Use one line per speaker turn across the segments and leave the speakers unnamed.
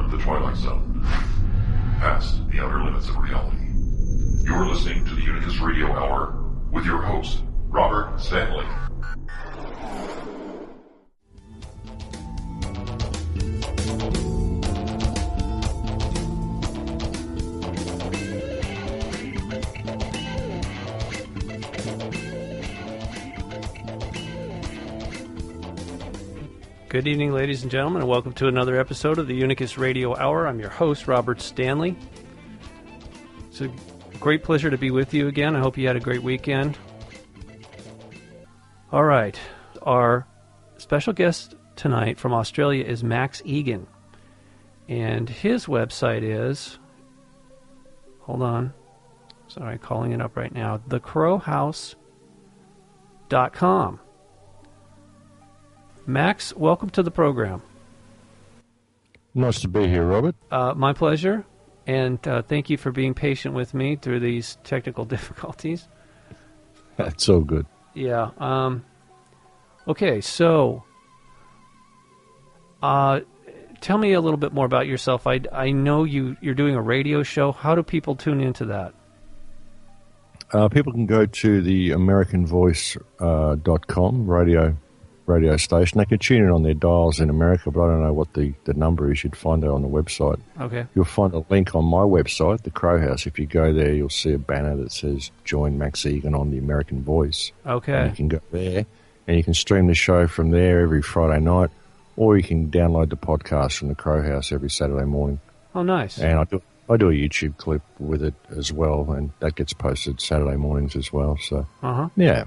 beyond the Twilight Zone, past the outer limits of reality. You're listening to the Unicus Radio Hour with your host, Robert Stanley.
Good evening, ladies and gentlemen, and welcome to another episode of the Unicus Radio Hour. I'm your host, Robert Stanley. It's a great pleasure to be with you again. I hope you had a great weekend. All right. Our special guest tonight from Australia is Max Igan. And his website is... Hold on. Sorry, calling it up right now. thecrowhouse.com. Max, welcome to the program.
Nice to be here, Robert.
My pleasure, and thank you for being patient with me through these technical difficulties.
That's all good.
Yeah. Okay, so tell me a little bit more about yourself. I know you're doing a radio show. How do people tune into that?
People can go to the AmericanVoice.com radio station. They can tune in on their dials in America, but I don't know what the number is. You'd find it on the website.
Okay.
You'll find a link on my website, the Crow House. If you go there, you'll see a banner that says Join Max Igan on the American Voice.
Okay.
And you can go there, and you can stream the show from there every Friday night, or you can download the podcast from the Crow House every Saturday morning.
Oh, nice.
And I do a YouTube clip with it as well, and that gets posted Saturday mornings as well. So, yeah.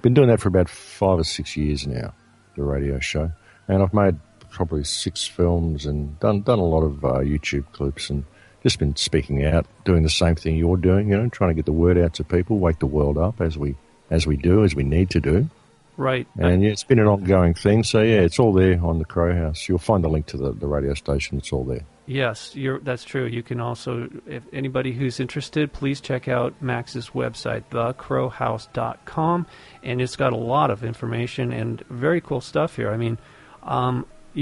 Been doing that for about 5 or 6 years now, the radio show. And I've made probably 6 films and done a lot of YouTube clips and just been speaking out, doing the same thing you're doing, trying to get the word out to people, wake the world up as we need to do.
Right.
And yeah, it's been an ongoing thing. So yeah, it's all there on the Crow House. You'll find the link to the radio station. It's all there.
Yes, that's true. You can also, if anybody who's interested, please check out Max's website, thecrowhouse.com, and it's got a lot of information and very cool stuff here. I mean,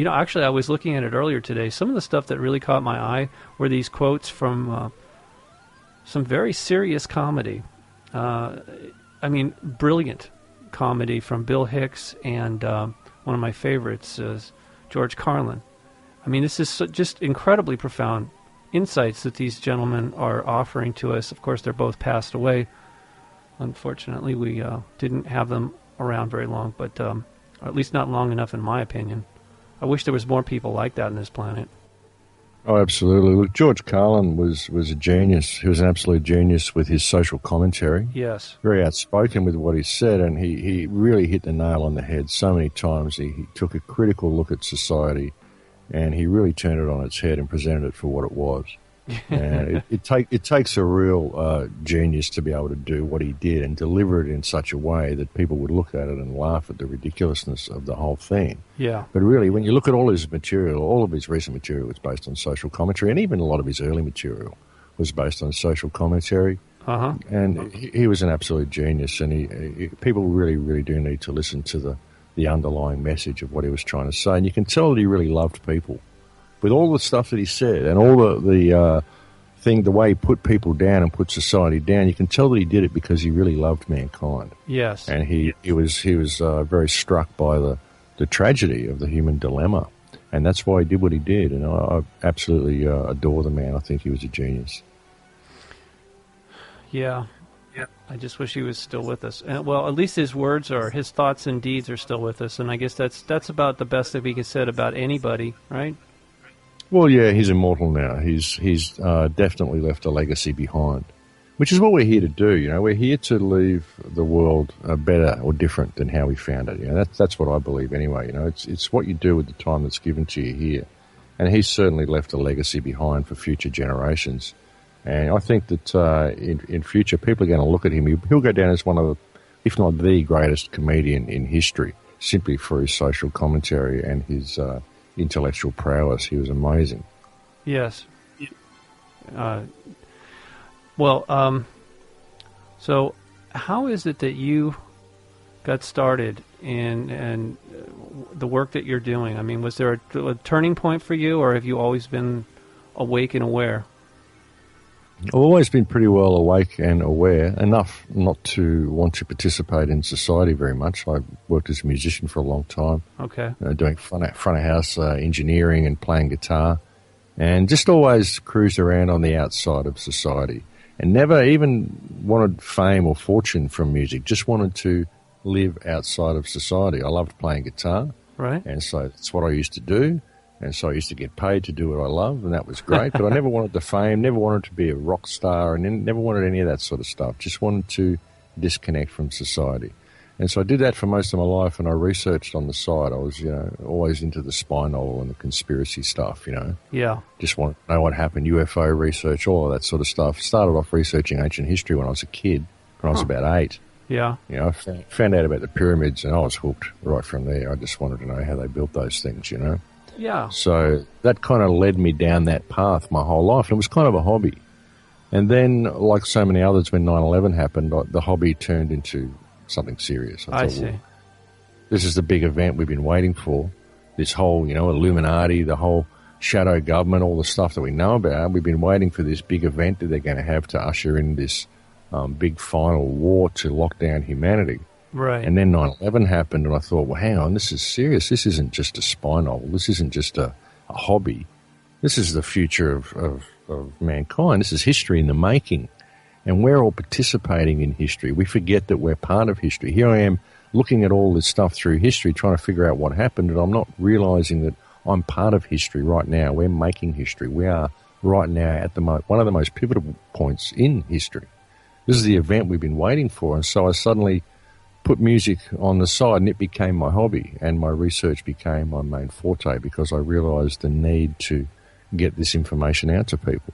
actually I was looking at it earlier today. Some of the stuff that really caught my eye were these quotes from some very serious comedy. Brilliant comedy from Bill Hicks, and one of my favorites is George Carlin. I mean, this is just incredibly profound insights that these gentlemen are offering to us. Of course, they're both passed away. Unfortunately, we didn't have them around very long, but or at least not long enough, in my opinion. I wish there was more people like that on this planet.
Oh, absolutely. Look, George Carlin was a genius. He was an absolute genius with his social commentary.
Yes.
Very outspoken with what he said, and he really hit the nail on the head so many times. He took a critical look at society, and he really turned it on its head and presented it for what it was. And it takes a real genius to be able to do what he did and deliver it in such a way that people would look at it and laugh at the ridiculousness of the whole thing.
Yeah.
But really, when you look at all his material, all of his recent material was based on social commentary, and even a lot of his early material was based on social commentary.
Uh-huh.
And he was an absolute genius, and people really, really do need to listen to the underlying message of what he was trying to say. And you can tell that he really loved people. With all the stuff that he said and all the way he put people down and put society down, you can tell that he did it because he really loved mankind.
Yes.
And he was very struck by the tragedy of the human dilemma. And that's why he did what he did. And I absolutely adore the man. I think he was a genius.
Yeah. I just wish he was still with us. Well, at least his words or his thoughts and deeds are still with us, and I guess that's about the best that we can say about anybody, right?
Well, yeah, he's immortal now. He's definitely left a legacy behind, which is what we're here to do. We're here to leave the world better or different than how we found it. That's what I believe anyway. It's what you do with the time that's given to you here, and he's certainly left a legacy behind for future generations. And I think that in future, people are going to look at him. He'll go down as one of the, if not the greatest comedian in history, simply for his social commentary and his intellectual prowess. He was amazing.
Yes. So how is it that you got started and the work that you're doing? I mean, was there a turning point for you, or have you always been awake and aware?
I've always been pretty well awake and aware, enough not to want to participate in society very much. I worked as a musician for a long time,
Okay.
doing front of house engineering and playing guitar, and just always cruised around on the outside of society, and never even wanted fame or fortune from music, just wanted to live outside of society. I loved playing guitar,
Right.
and so that's what I used to do. And so I used to get paid to do what I love, and that was great. But I never wanted the fame, never wanted to be a rock star, and never wanted any of that sort of stuff. Just wanted to disconnect from society. And so I did that for most of my life, and I researched on the side. I was, always into the spy novel and the conspiracy stuff,
Yeah.
Just wanted to know what happened, UFO research, all of that sort of stuff. Started off researching ancient history when I was a kid, when I was about 8.
Yeah.
I found out about the pyramids, and I was hooked right from there. I just wanted to know how they built those things,
Yeah.
So that kind of led me down that path my whole life. And it was kind of a hobby. And then, like so many others, when 9/11 happened, the hobby turned into something serious.
I
thought,
see.
well, this is the big event we've been waiting for. This whole, Illuminati, the whole shadow government, all the stuff that we know about. We've been waiting for this big event that they're going to have to usher in this big final war to lock down humanity.
Right.
And then 9/11 happened, and I thought, well, hang on, this is serious. This isn't just a spy novel. This isn't just a hobby. This is the future of mankind. This is history in the making. And we're all participating in history. We forget that we're part of history. Here I am looking at all this stuff through history, trying to figure out what happened, and I'm not realizing that I'm part of history right now. We're making history. We are right now at one of the most pivotal points in history. This is the event we've been waiting for. And so I suddenly put music on the side, and it became my hobby, and my research became my main forte because I realized the need to get this information out to people.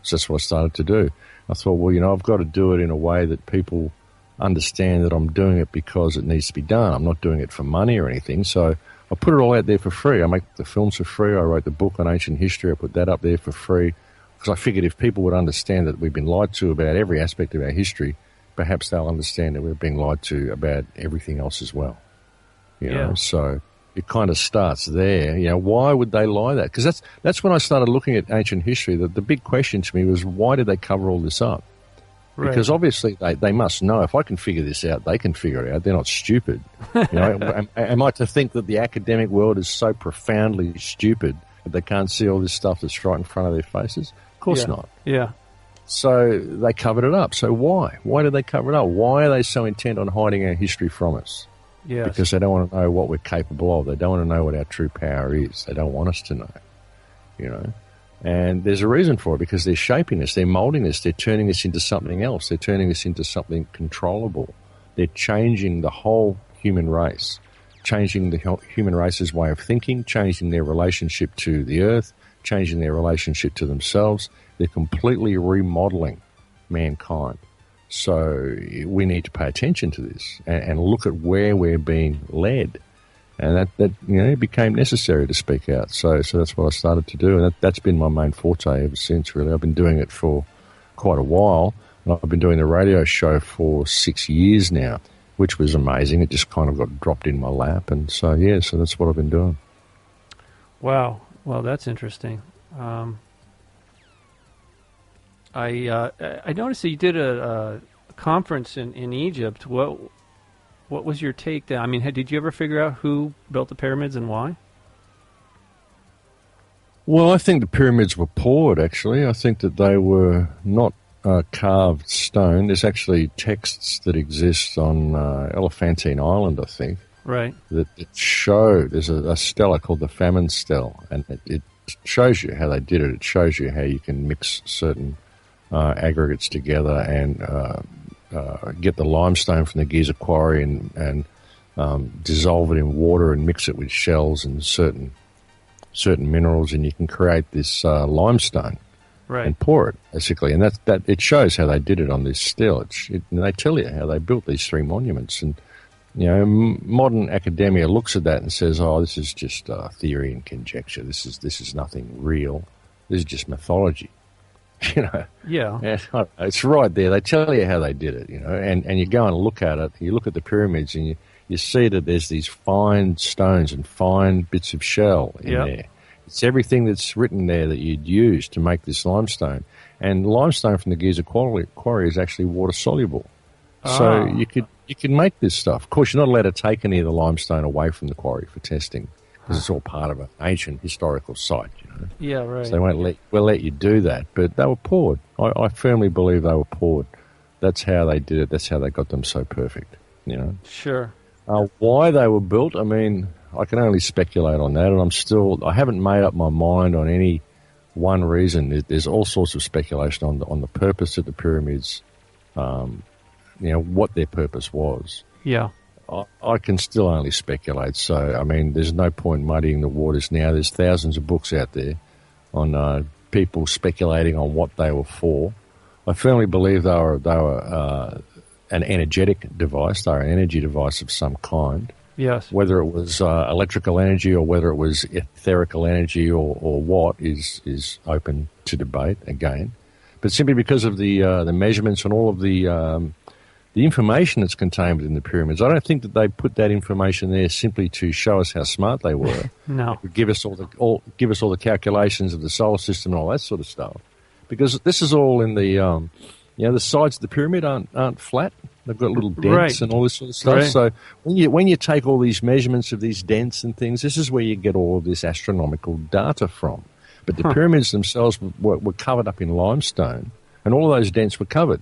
So that's what I started to do. I thought, well, I've got to do it in a way that people understand that I'm doing it because it needs to be done. I'm not doing it for money or anything. So I put it all out there for free. I make the films for free. I wrote the book on ancient history. I put that up there for free because I figured if people would understand that we've been lied to about every aspect of our history, perhaps they'll understand that we're being lied to about everything else as well. So it kind of starts there. Why would they lie that? Because that's when I started looking at ancient history. The big question to me was, why did they cover all this up?
Right.
Because obviously they must know. If I can figure this out, they can figure it out. They're not stupid. Am I to think that the academic world is so profoundly stupid that they can't see all this stuff that's right in front of their faces? Of course not.
Yeah.
So they covered it up. So why? Why did they cover it up? Why are they so intent on hiding our history from us?
Yes.
Because they don't want to know what we're capable of. They don't want to know what our true power is. They don't want us to know, And there's a reason for it, because they're shaping us, they're molding us, they're turning us into something else. They're turning us into something controllable. They're changing the whole human race, changing the human race's way of thinking, changing their relationship to the earth, changing their relationship to themselves. They're completely remodeling mankind. So we need to pay attention to this and look at where we're being led. And that it became necessary to speak out. So that's what I started to do. And that's been my main forte ever since, really. I've been doing it for quite a while. And I've been doing the radio show for 6 years now, which was amazing. It just kind of got dropped in my lap. And so that's what I've been doing.
Wow. Well, that's interesting. I noticed that you did a conference in Egypt. What was your take there? I mean, did you ever figure out who built the pyramids and why?
Well, I think the pyramids were poured, actually. I think that they were not carved stone. There's actually texts that exist on Elephantine Island, I think.
Right.
That show, there's a stela called the Famine Stele, and it shows you how they did it. It shows you how you can mix certain aggregates together and get the limestone from the Giza quarry and dissolve it in water and mix it with shells and certain minerals, and you can create this limestone,
right,
and pour it, basically. And that it shows how they did it on this stele. They tell you how they built these three monuments. And modern academia looks at that and says, "Oh, this is just theory and conjecture. This is nothing real. This is just mythology."
Yeah.
It's right there. They tell you how they did it, and you go and look at it. You look at the pyramids, and you see that there's these fine stones and fine bits of shell in there. It's everything that's written there that you'd use to make this limestone. And limestone from the Giza quarry is actually water soluble. So you can make this stuff. Of course, you're not allowed to take any of the limestone away from the quarry for testing because it's all part of an ancient historical site, you know.
Yeah, right.
So they won't let you do that. But they were poured. I firmly believe they were poured. That's how they did it. That's how they got them so perfect, you know.
Sure.
Why they were built, I mean, I can only speculate on that, and I haven't made up my mind on any one reason. There's all sorts of speculation on the purpose of the pyramids, what their purpose was.
Yeah.
I can still only speculate. So, I mean, there's no point muddying the waters now. There's thousands of books out there on people speculating on what they were for. I firmly believe they were an energetic device. They were an energy device of some kind.
Yes.
Whether it was electrical energy or whether it was etherical energy or what is open to debate again. But simply because of the measurements and all of the information that's contained within the pyramids, I don't think that they put that information there simply to show us how smart they were.
No.
Give us all the calculations of the solar system and all that sort of stuff. Because this is all in the the sides of the pyramid aren't flat. They've got little dents and all this sort of stuff. Right. So when you take all these measurements of these dents and things, this is where you get all of this astronomical data from. But the pyramids themselves were covered up in limestone, and all of those dents were covered.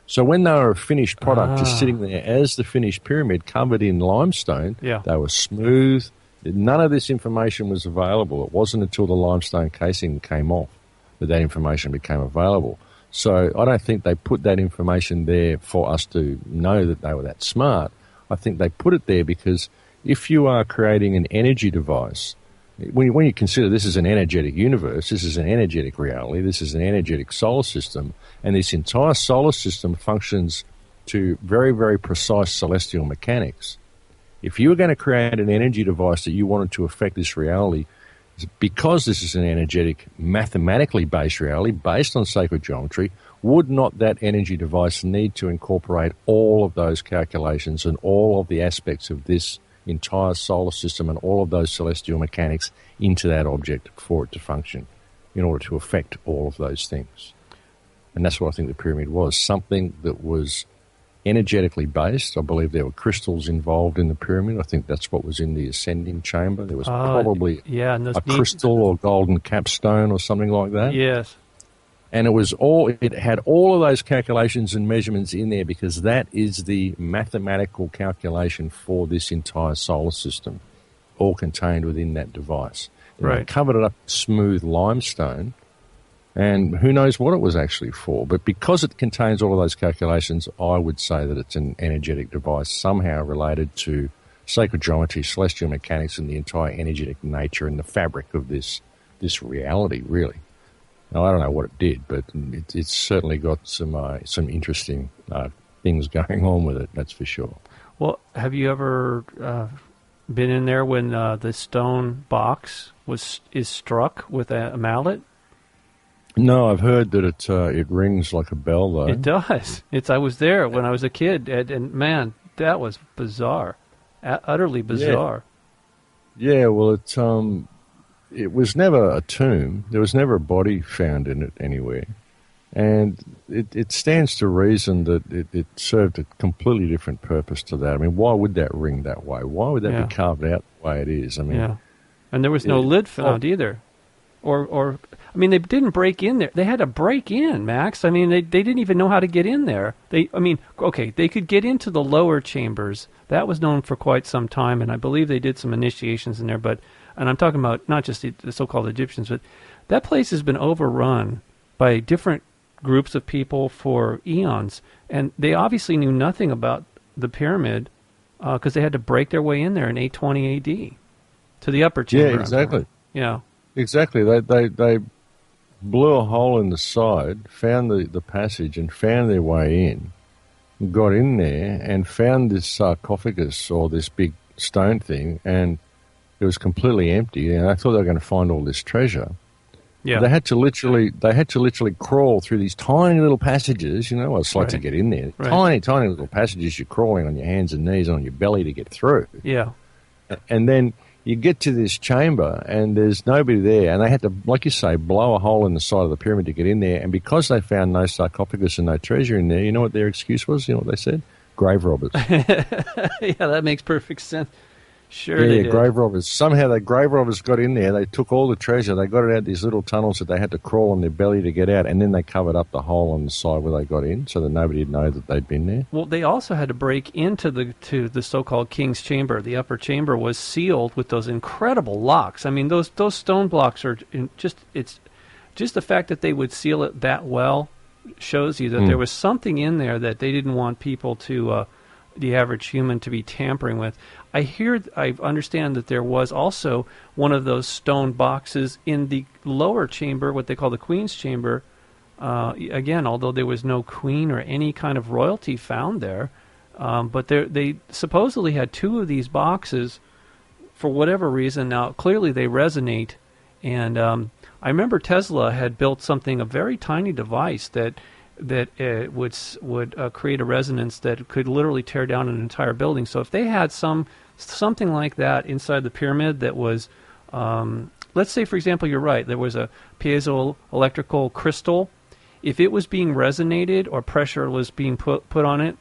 So when they were a finished product, just sitting there as the finished pyramid covered in limestone, they were smooth. None of this information was available. It wasn't until the limestone casing came off that information became available. So I don't think they put that information there for us to know that they were that smart. I think they put it there because if you are creating an energy device, when you consider this is an energetic universe, this is an energetic reality, this is an energetic solar system, and this entire solar system functions to very, very precise celestial mechanics. If you were going to create an energy device that you wanted to affect this reality, because this is an energetic, mathematically based reality based on sacred geometry, would not that energy device need to incorporate all of those calculations and all of the aspects of this entire solar system and all of those celestial mechanics into that object for it to function in order to affect all of those things? And that's what I think the pyramid was, something that was energetically based. I believe there were crystals involved in the pyramid. I think that's what was in the ascending chamber. There was probably a crystal or golden capstone or something like that.
Yes.
And it had all of those calculations and measurements in there because that is the mathematical calculation for this entire solar system, all contained within that device. And they covered it up with smooth limestone, and who knows what it was actually for. But because it contains all of those calculations, I would say that it's an energetic device somehow related to sacred geometry, celestial mechanics, and the entire energetic nature and the fabric of this reality, really. Now, I don't know what it did, but it's certainly got some interesting things going on with it, that's for sure.
Well, have you ever been in there when the stone box is struck with a mallet?
No, I've heard that it rings like a bell, though.
It does. I was there when I was a kid, and man, that was bizarre, utterly bizarre.
Yeah, well, it was never a tomb. There was never a body found in it anywhere. And it stands to reason that it served a completely different purpose to that. I mean, why would that ring that way? Why would that be carved out the way it is? I mean,
and there was no lid found either. Or I mean, they didn't break in there. They had to break in, Max. I mean, they didn't even know how to get in there. They could get into the lower chambers. That was known for quite some time, and I believe they did some initiations in there. And I'm talking about not just the so-called Egyptians, but that place has been overrun by different groups of people for eons, and they obviously knew nothing about the pyramid because they had to break their way in there in 820 AD to the upper chamber.
Yeah, exactly.
Yeah.
Exactly. They blew a hole in the side, found the passage, and found their way in, got in there, and found this sarcophagus or this big stone thing, and it was completely empty. And I thought they were going to find all this treasure.
Yeah.
They had to literally crawl through these tiny little passages. You know what it's like to
Right.
get in there.
Right.
Tiny little passages. You're crawling on your hands and knees on your belly to get through.
Yeah.
And then you get to this chamber, and there's nobody there. And they had to, like you say, blow a hole in the side of the pyramid to get in there. And because they found no sarcophagus and no treasure in there, you know what their excuse was? You know what they said? Grave robbers.
Yeah, that makes perfect sense. Sure,
Yeah,
they did.
grave robbers. Somehow the grave robbers got in there. They took all the treasure. They got it out these little tunnels that they had to crawl on their belly to get out, and then they covered up the hole on the side where they got in, so that nobody would know that they'd been there.
Well, they also had to break into the so-called King's Chamber. The upper chamber was sealed with those incredible locks. I mean, those stone blocks are it's just the fact that they would seal it that well shows you that there was something in there that they didn't want people to the average human to be tampering with. I understand that there was also one of those stone boxes in the lower chamber, what they call the Queen's Chamber. Again, although there was no queen or any kind of royalty found there, but they supposedly had two of these boxes for whatever reason. Now, clearly they resonate, and I remember Tesla had built a very tiny device that would create a resonance that could literally tear down an entire building. So if they had something like that inside the pyramid that was, let's say, for example, you're right, there was a piezoelectrical crystal. If it was being resonated or pressure was being put on it,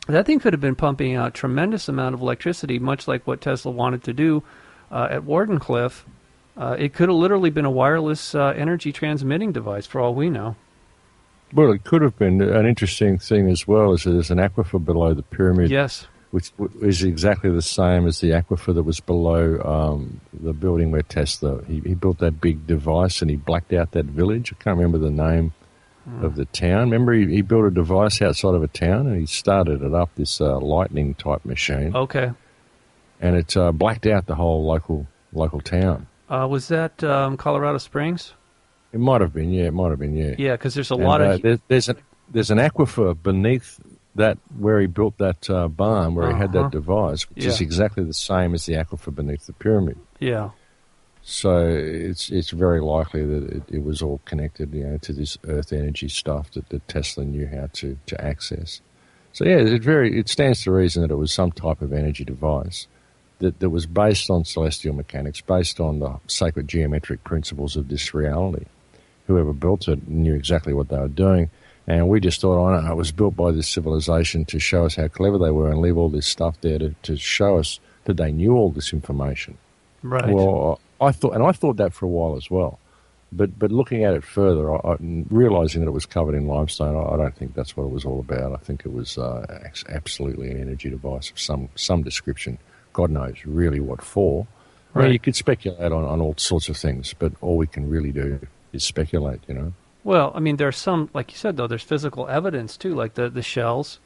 that thing could have been pumping out a tremendous amount of electricity, much like what Tesla wanted to do at Wardenclyffe. It could have literally been a wireless energy transmitting device, for all we know.
Well, it could have been. An interesting thing as well is that there's an aquifer below the pyramid.
Yes.
Which is exactly the same as the aquifer that was below the building where Tesla, he built that big device and he blacked out that village. I can't remember the name of the town. Remember, he built a device outside of a town and he started it up, this lightning type machine.
Okay.
And it blacked out the whole local town.
Was that Colorado Springs?
It might have been, yeah.
Yeah, because there's a lot of...
There's an aquifer beneath that where he built that barn, where he had that device, which is exactly the same as the aquifer beneath the pyramid.
Yeah.
So it's very likely that it was all connected, to this earth energy stuff that Tesla knew how to access. So yeah, it stands to reason that it was some type of energy device that was based on celestial mechanics, based on the sacred geometric principles of this reality. Whoever built it knew exactly what they were doing. And we just thought, oh, no, it was built by this civilization to show us how clever they were and leave all this stuff there to show us that they knew all this information.
Right.
Well, I thought that for a while as well. But looking at it further, realizing that it was covered in limestone, I don't think that's what it was all about. I think it was absolutely an energy device of some description. God knows really what for. Right. I mean, you could speculate on all sorts of things, but all we can really do is speculate,
Well, I mean, there's some, like you said, though, there's physical evidence, too, like the shells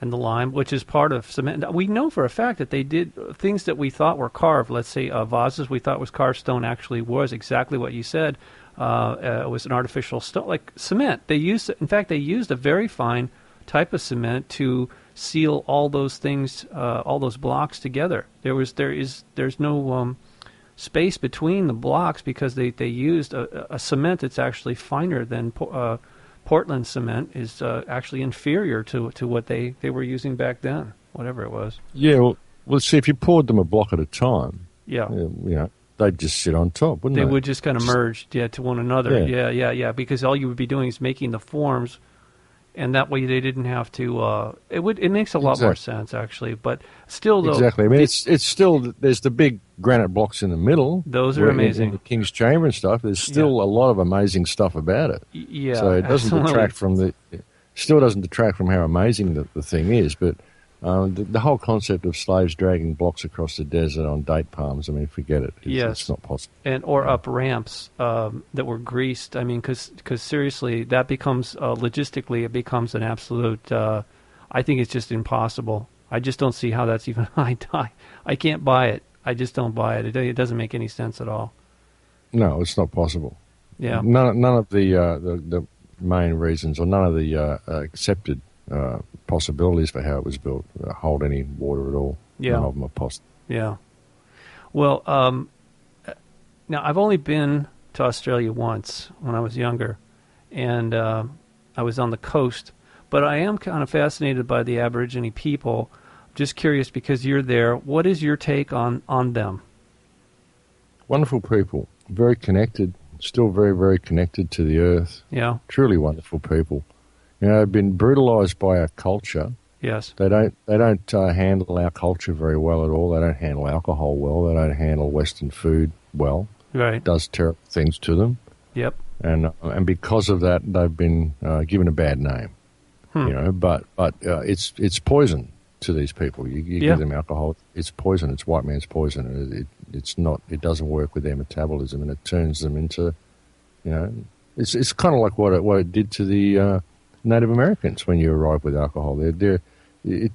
and the lime, which is part of cement. We know for a fact that they did things that we thought were carved. Let's say vases we thought was carved stone actually was exactly what you said. It was an artificial stone, like cement. In fact, they used a very fine type of cement to seal all those things, all those blocks together. There's no space between the blocks because they used a cement that's actually finer than Portland cement, is actually inferior to what they were using back then, whatever it was.
Yeah, well, see, if you poured them a block at a time,
yeah,
they'd just sit on top, wouldn't they?
They would just kind of merge, to one another. Yeah, because all you would be doing is making the forms, and that way they didn't have to. It makes a lot more sense actually, but still, though,
exactly. I mean, it's still, there's the big granite blocks in the middle.
Those are amazing.
In the King's Chamber and stuff. There's still a lot of amazing stuff about it.
Yeah,
so it doesn't detract from still doesn't detract from how amazing the thing is, but. The whole concept of slaves dragging blocks across the desert on date palms, I mean, forget it. It's not possible.
Or up ramps that were greased. I mean, because seriously, that becomes, logistically, it becomes an absolute, I think it's just impossible. I just don't see how that's even, I can't buy it. I just don't buy it. It doesn't make any sense at all.
No, it's not possible.
Yeah.
None of the main reasons, or none of the accepted possibilities for how it was built hold any water at all.
Yeah.
None of them are possible.
Yeah. Well, now I've only been to Australia once when I was younger, and I was on the coast. But I am kind of fascinated by the Aborigine people. Just curious, because you're there, what is your take on them?
Wonderful people, very connected, still very, very connected to the earth.
Yeah.
Truly wonderful people. You know, they've been brutalized by our culture.
Yes.
They don't handle our culture very well at all. They don't handle alcohol well. They don't handle Western food well.
Right.
It does terrible things to them.
Yep.
And because of that, they've been given a bad name. You know, but it's poison to these people. You give them alcohol, it's poison. It's white man's poison. It's not. It doesn't work with their metabolism, and it turns them into, you know, it's kind of like what it did to the Native Americans when you arrive with alcohol. It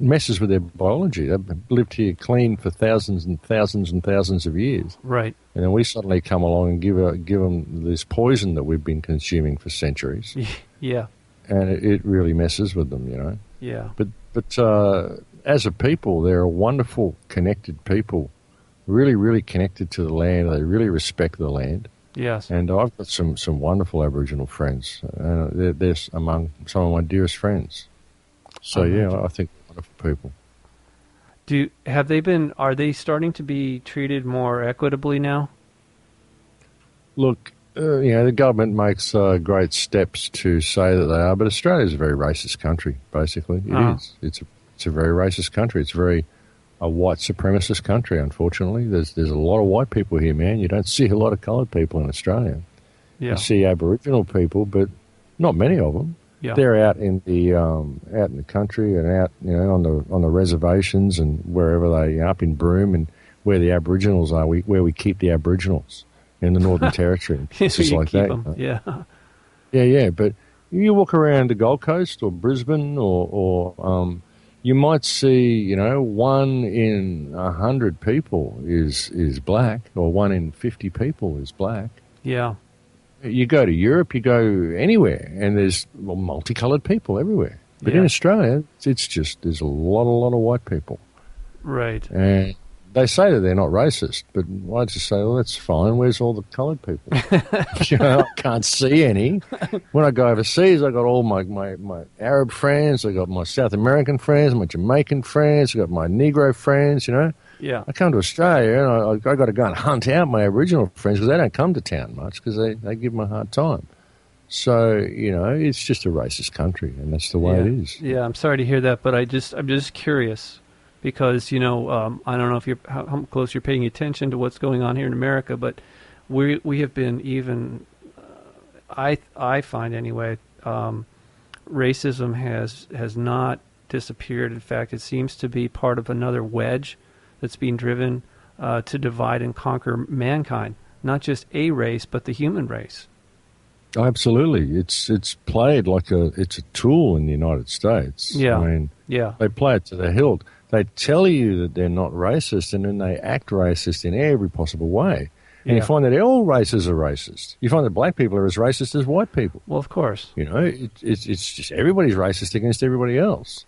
messes with their biology. They've lived here clean for thousands and thousands and thousands of years.
Right.
And then we suddenly come along and give them this poison that we've been consuming for centuries.
Yeah.
And it really messes with them, you know.
Yeah.
But as a people, they're a wonderful, connected people, really, really connected to the land. They really respect the land.
Yes.
And I've got some wonderful Aboriginal friends. They're among some of my dearest friends. So, I think wonderful people.
Are they starting to be treated more equitably now?
Look, the government makes great steps to say that they are, but Australia is a very racist country, basically. It is. It's a very racist country. It's a white supremacist country, unfortunately. There's a lot of white people here, man. You don't see a lot of coloured people in Australia.
Yeah.
You see Aboriginal people, but not many of them.
Yeah.
They're out in the country and out, on the reservations and wherever they up in Broome and where the Aboriginals are, where we keep the Aboriginals in the Northern Territory, just like that.
Them. Yeah.
Yeah. But you walk around the Gold Coast or Brisbane or you might see, 1 in 100 people is black, or 1 in 50 people is black.
Yeah.
You go to Europe, you go anywhere, and there's multicoloured people everywhere. But in Australia, there's a lot of white people.
Right.
And they say that they're not racist, but I just say, well, that's fine. Where's all the coloured people? I can't see any. When I go overseas, I got all my Arab friends, I got my South American friends, my Jamaican friends, I got my Negro friends,
Yeah.
I come to Australia and I got to go and hunt out my Aboriginal friends because they don't come to town much because they give them a hard time. So, it's just a racist country, and that's the way it is.
Yeah, I'm sorry to hear that, but I'm just curious because, I don't know if how close you're paying attention to what's going on here in America, but we have been even, I find anyway, racism has not disappeared. In fact, it seems to be part of another wedge that's being driven to divide and conquer mankind, not just a race, but the human race.
Oh, absolutely. It's played like it's a tool in the United States.
Yeah.
I mean, they play it to the hilt. They tell you that they're not racist, and then they act racist in every possible way. And you find that all races are racist. You find that black people are as racist as white people.
Well, of course.
It's just everybody's racist against everybody else.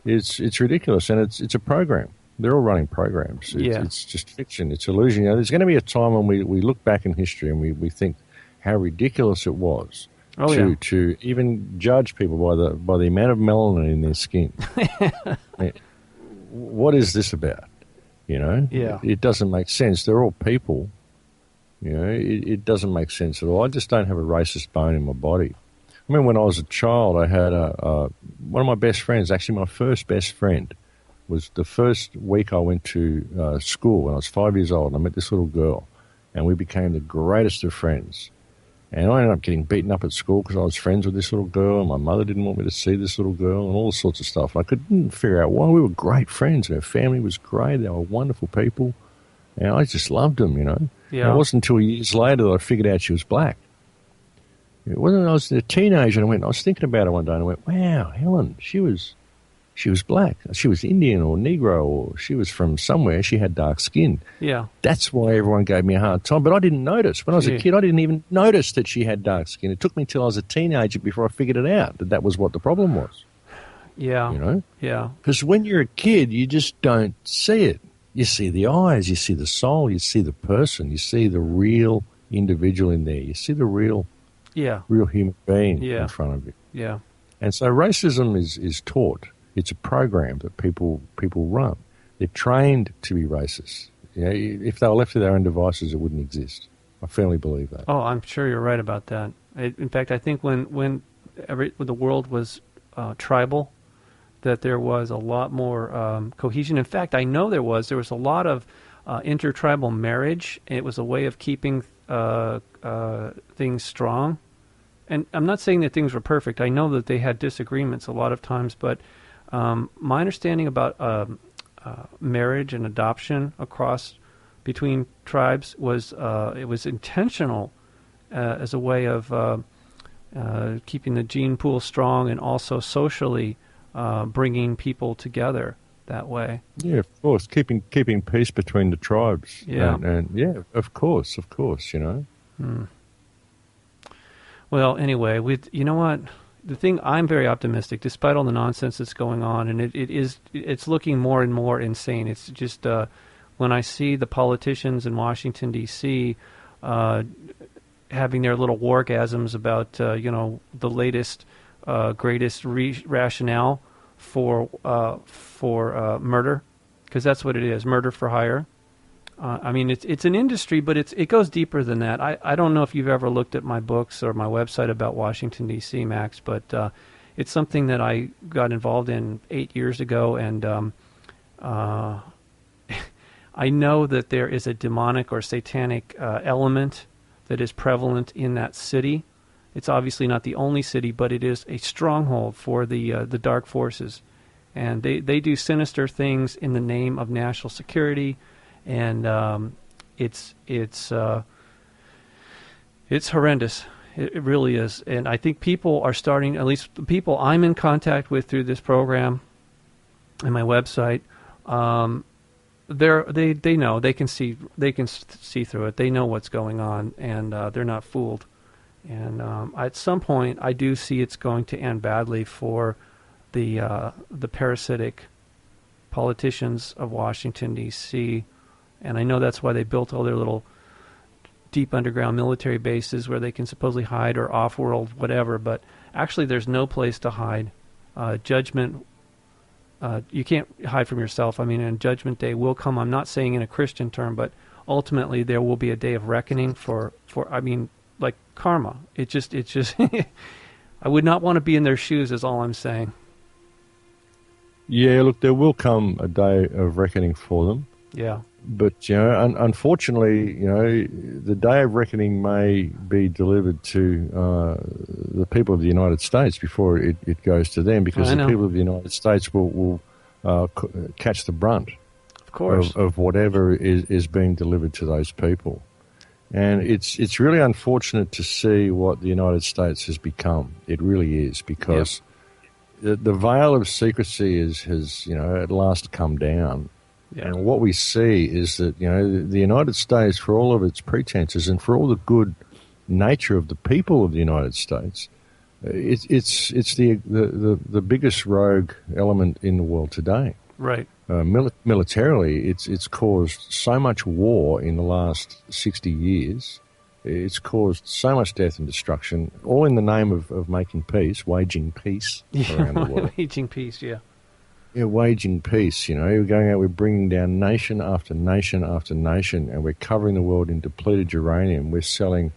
It's ridiculous, and it's a program. They're all running programs. It's just fiction. It's illusion. There's going to be a time when we look back in history and we think how ridiculous it was to even judge people by the amount of melanin in their skin. What is this about? It doesn't make sense. They're all people. It doesn't make sense at all. I just don't have a racist bone in my body. I remember when I was a child, I had one of my best friends, actually my first best friend, was the first week I went to school when I was 5 years old, and I met this little girl, and we became the greatest of friends. And I ended up getting beaten up at school because I was friends with this little girl, and my mother didn't want me to see this little girl, and all sorts of stuff. I couldn't figure out why. We were great friends, and her family was great. They were wonderful people, and I just loved them, Yeah. And it wasn't until years later that I figured out she was black. It wasn't. I was a teenager, and I was thinking about her one day, and I went, "Wow, Helen, she was black. She was Indian or Negro, or she was from somewhere. She had dark skin."
Yeah.
That's why everyone gave me a hard time. But I didn't notice. When I was a kid, I didn't even notice that she had dark skin. It took me till I was a teenager before I figured it out that was what the problem was.
Yeah. Yeah.
Because when you're a kid, you just don't see it. You see the eyes, you see the soul, you see the person, you see the real individual in there. You see the real human being in front of you.
Yeah.
And so racism is taught. It's a program that people run. They're trained to be racist. You know, if they were left to their own devices, it wouldn't exist. I firmly believe that.
Oh, I'm sure you're right about that. In fact, I think when the world was tribal, that there was a lot more cohesion. In fact, I know there was a lot of intertribal marriage. It was a way of keeping things strong. And I'm not saying that things were perfect. I know that they had disagreements a lot of times, but my understanding about marriage and adoption between tribes was it was intentional as a way of keeping the gene pool strong and also socially bringing people together that way.
Yeah, of course, keeping peace between the tribes.
Yeah,
and yeah, of course, you know.
Well, anyway, you know what? The thing, I'm very optimistic, despite all the nonsense that's going on, and it's looking more and more insane. It's just when I see the politicians in Washington D.C. Having their little wargasms about the latest, greatest rationale for murder, because that's what it is, murder for hire. I mean, it's an industry, but it goes deeper than that. I don't know if you've ever looked at my books or my website about Washington, D.C., Max, but it's something that I got involved in 8 years ago, and I know that there is a demonic or satanic element that is prevalent in that city. It's obviously not the only city, but it is a stronghold for the dark forces. And they do sinister things in the name of national security. And it's horrendous. It really is. And I think people are starting, at least the people I'm in contact with through this program and my website, they know, they can see through it. They know what's going on, and they're not fooled. And at some point, I do see it's going to end badly for the parasitic politicians of Washington, D.C., and I know that's why they built all their little deep underground military bases where they can supposedly hide, or off-world, whatever. But actually, there's no place to hide. Judgment, you can't hide from yourself. I mean, and Judgment Day will come. I'm not saying in a Christian term, but ultimately there will be a day of reckoning for I mean, like karma. It just I would not want to be in their shoes, is all I'm saying.
Yeah, look, there will come a day of reckoning for them.
Yeah.
But, you know, unfortunately, you know, the day of reckoning may be delivered to the people of the United States before it goes to them, because the people of the United States will catch the brunt,
of course,
of whatever is being delivered to those people. And it's really unfortunate to see what the United States has become. It really is, because the veil of secrecy has, you know, at last come down. Yeah. And what we see is that, you know, the United States, for all of its pretenses and for all the good nature of the people of the United States, it's the biggest rogue element in the world today.
Right.
Militarily, it's caused so much war in the last 60 years. It's caused so much death and destruction, all in the name of making peace, waging peace around the world.
Waging peace, yeah.
Yeah, waging peace, you know. We're going out, we're bringing down nation after nation after nation, and we're covering the world in depleted uranium. We're selling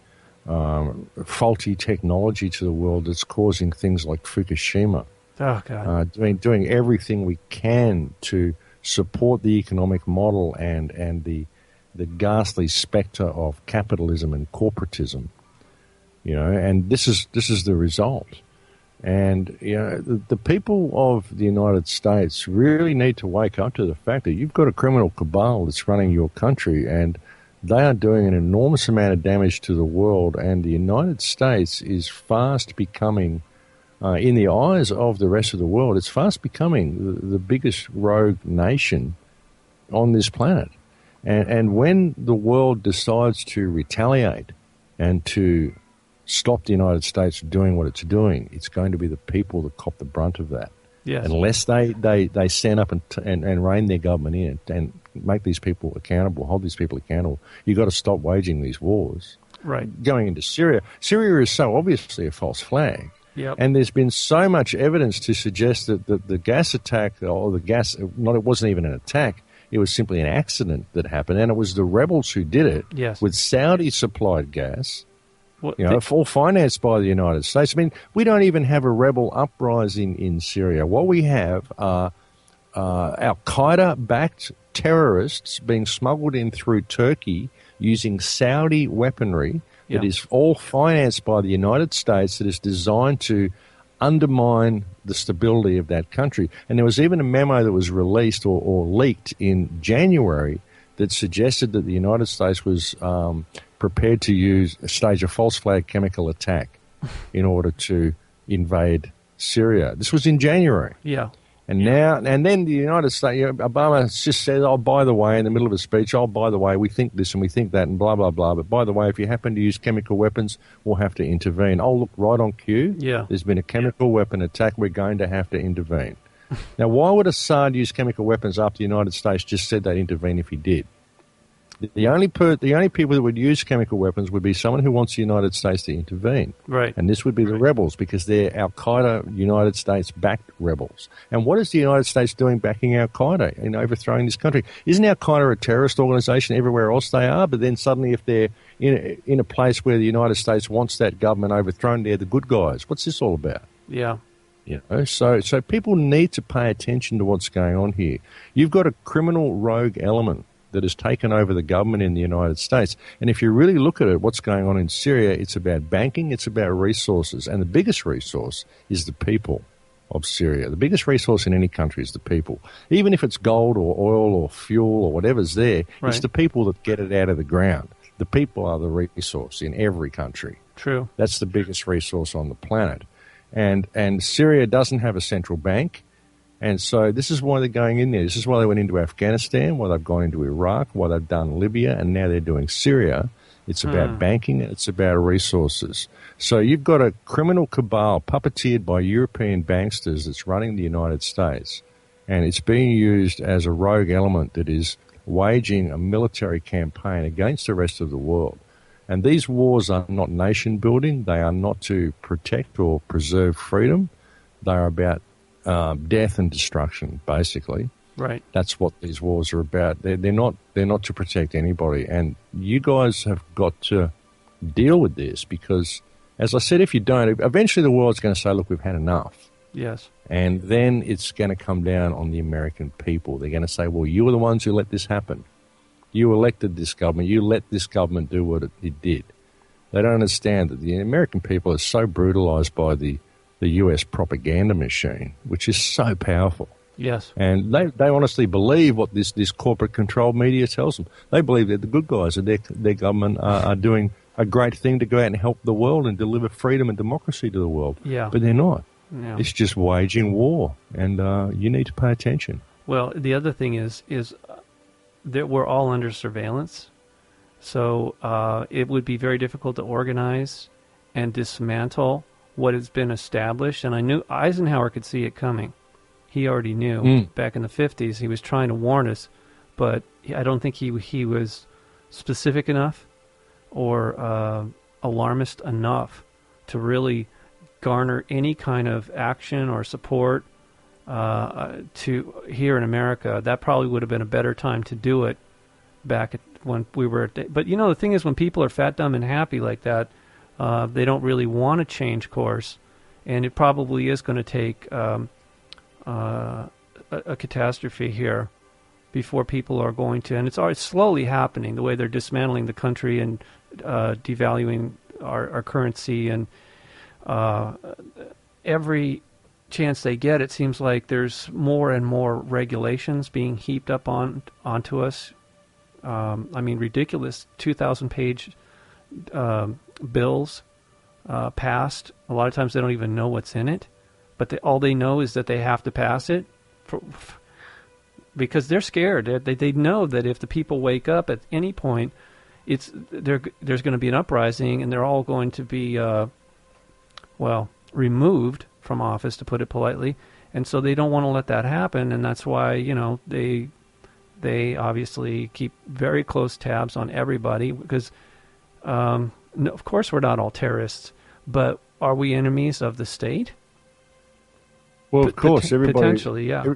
faulty technology to the world that's causing things like Fukushima.
Oh, God.
Doing everything we can to support the economic model and the ghastly spectre of capitalism and corporatism, you know, and this is the result. And, you know, the people of the United States really need to wake up to the fact that you've got a criminal cabal that's running your country, and they are doing an enormous amount of damage to the world, and the United States is fast becoming, in the eyes of the rest of the world, it's fast becoming the biggest rogue nation on this planet. And when the world decides to retaliate and to stop the United States from doing what it's doing, it's going to be the people that cop the brunt of that.
Yes.
Unless they stand up and rein their government in and make these people accountable, hold these people accountable, you've got to stop waging these wars. going into Syria. Syria is so obviously a false flag.
Yep.
And there's been so much evidence to suggest that the gas attack, or it wasn't even an attack, it was simply an accident that happened, and it was the rebels who did it with Saudi-supplied gas, all financed by the United States. I mean, we don't even have a rebel uprising in Syria. What we have are Al-Qaeda-backed terrorists being smuggled in through Turkey using Saudi weaponry that is all financed by the United States, that is designed to undermine the stability of that country. And there was even a memo that was released or leaked in January that suggested that the United States was prepared to stage a false flag chemical attack in order to invade Syria. This was in January.
Yeah.
And then the United States, Obama just said, oh, by the way, in the middle of a speech, oh, by the way, we think this and we think that and blah, blah, blah. But by the way, if you happen to use chemical weapons, we'll have to intervene. Oh, look, right on cue. Yeah. There's been a chemical weapon attack. We're going to have to intervene. Now, why would Assad use chemical weapons after the United States just said they'd intervene if he did? The only people that would use chemical weapons would be someone who wants the United States to intervene.
Right.
And this would be the rebels, because they're Al-Qaeda United States-backed rebels. And what is the United States doing backing Al-Qaeda in overthrowing this country? Isn't Al-Qaeda a terrorist organization everywhere else they are? But then suddenly if they're in a place where the United States wants that government overthrown, they're the good guys. What's this all about?
Yeah.
So people need to pay attention to what's going on here. You've got a criminal rogue element that has taken over the government in the United States. And if you really look at it, what's going on in Syria, it's about banking, it's about resources. And the biggest resource is the people of Syria. The biggest resource in any country is the people. Even if it's gold or oil or fuel or whatever's there, it's the people that get it out of the ground. The people are the resource in every country.
True.
That's the biggest resource on the planet. And Syria doesn't have a central bank. And so this is why they're going in there. This is why they went into Afghanistan, why they've gone into Iraq, why they've done Libya, and now they're doing Syria. It's about banking, and it's about resources. So you've got a criminal cabal puppeteered by European banksters that's running the United States, and it's being used as a rogue element that is waging a military campaign against the rest of the world. And these wars are not nation-building. They are not to protect or preserve freedom. They are about death and destruction, basically.
Right.
That's what these wars are about. They're not to protect anybody. And you guys have got to deal with this, because, as I said, if you don't, eventually the world's going to say, look, we've had enough.
Yes.
And then it's going to come down on the American people. They're going to say, well, you were the ones who let this happen. You elected this government. You let this government do what it did. They don't understand that the American people are so brutalized by the US propaganda machine, which is so powerful.
Yes.
And they honestly believe what this corporate controlled media tells them. They believe they're the good guys, and their government are doing a great thing to go out and help the world and deliver freedom and democracy to the world.
Yeah.
But they're not.
Yeah.
It's just waging war, and you need to pay attention.
Well, the other thing is that we're all under surveillance, so it would be very difficult to organize and dismantle what has been established. And I knew Eisenhower could see it coming. He already knew back in the 50s. He was trying to warn us, but I don't think he was specific enough or alarmist enough to really garner any kind of action or support to here in America. That probably would have been a better time to do it back when we were. But the thing is, when people are fat, dumb, and happy like that, they don't really want to change course, and it probably is going to take a catastrophe here before people are going to, and it's slowly happening, the way they're dismantling the country and devaluing our currency, and every chance they get, it seems like there's more and more regulations being heaped up onto us. I mean, ridiculous 2,000-page bills passed. A lot of times they don't even know what's in it, but all they know is that they have to pass it because they're scared. They know that if the people wake up at any point, there's going to be an uprising, and they're all going to be removed from office, to put it politely. And so they don't want to let that happen, and that's why they obviously keep very close tabs on everybody, because no, of course we're not all terrorists, but are we enemies of the state?
Well, of course, everybody...
Potentially, yeah.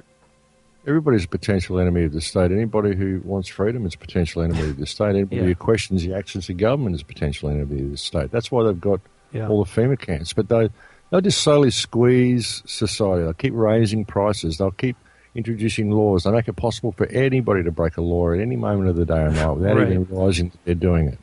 Everybody's a potential enemy of the state. Anybody who wants freedom is a potential enemy of the state. Anybody who questions the actions of government is a potential enemy of the state. That's why they've got all the FEMA camps. But they'll just slowly squeeze society. They'll keep raising prices. They'll keep introducing laws. They make it possible for anybody to break a law at any moment of the day or night without even realising that they're doing it.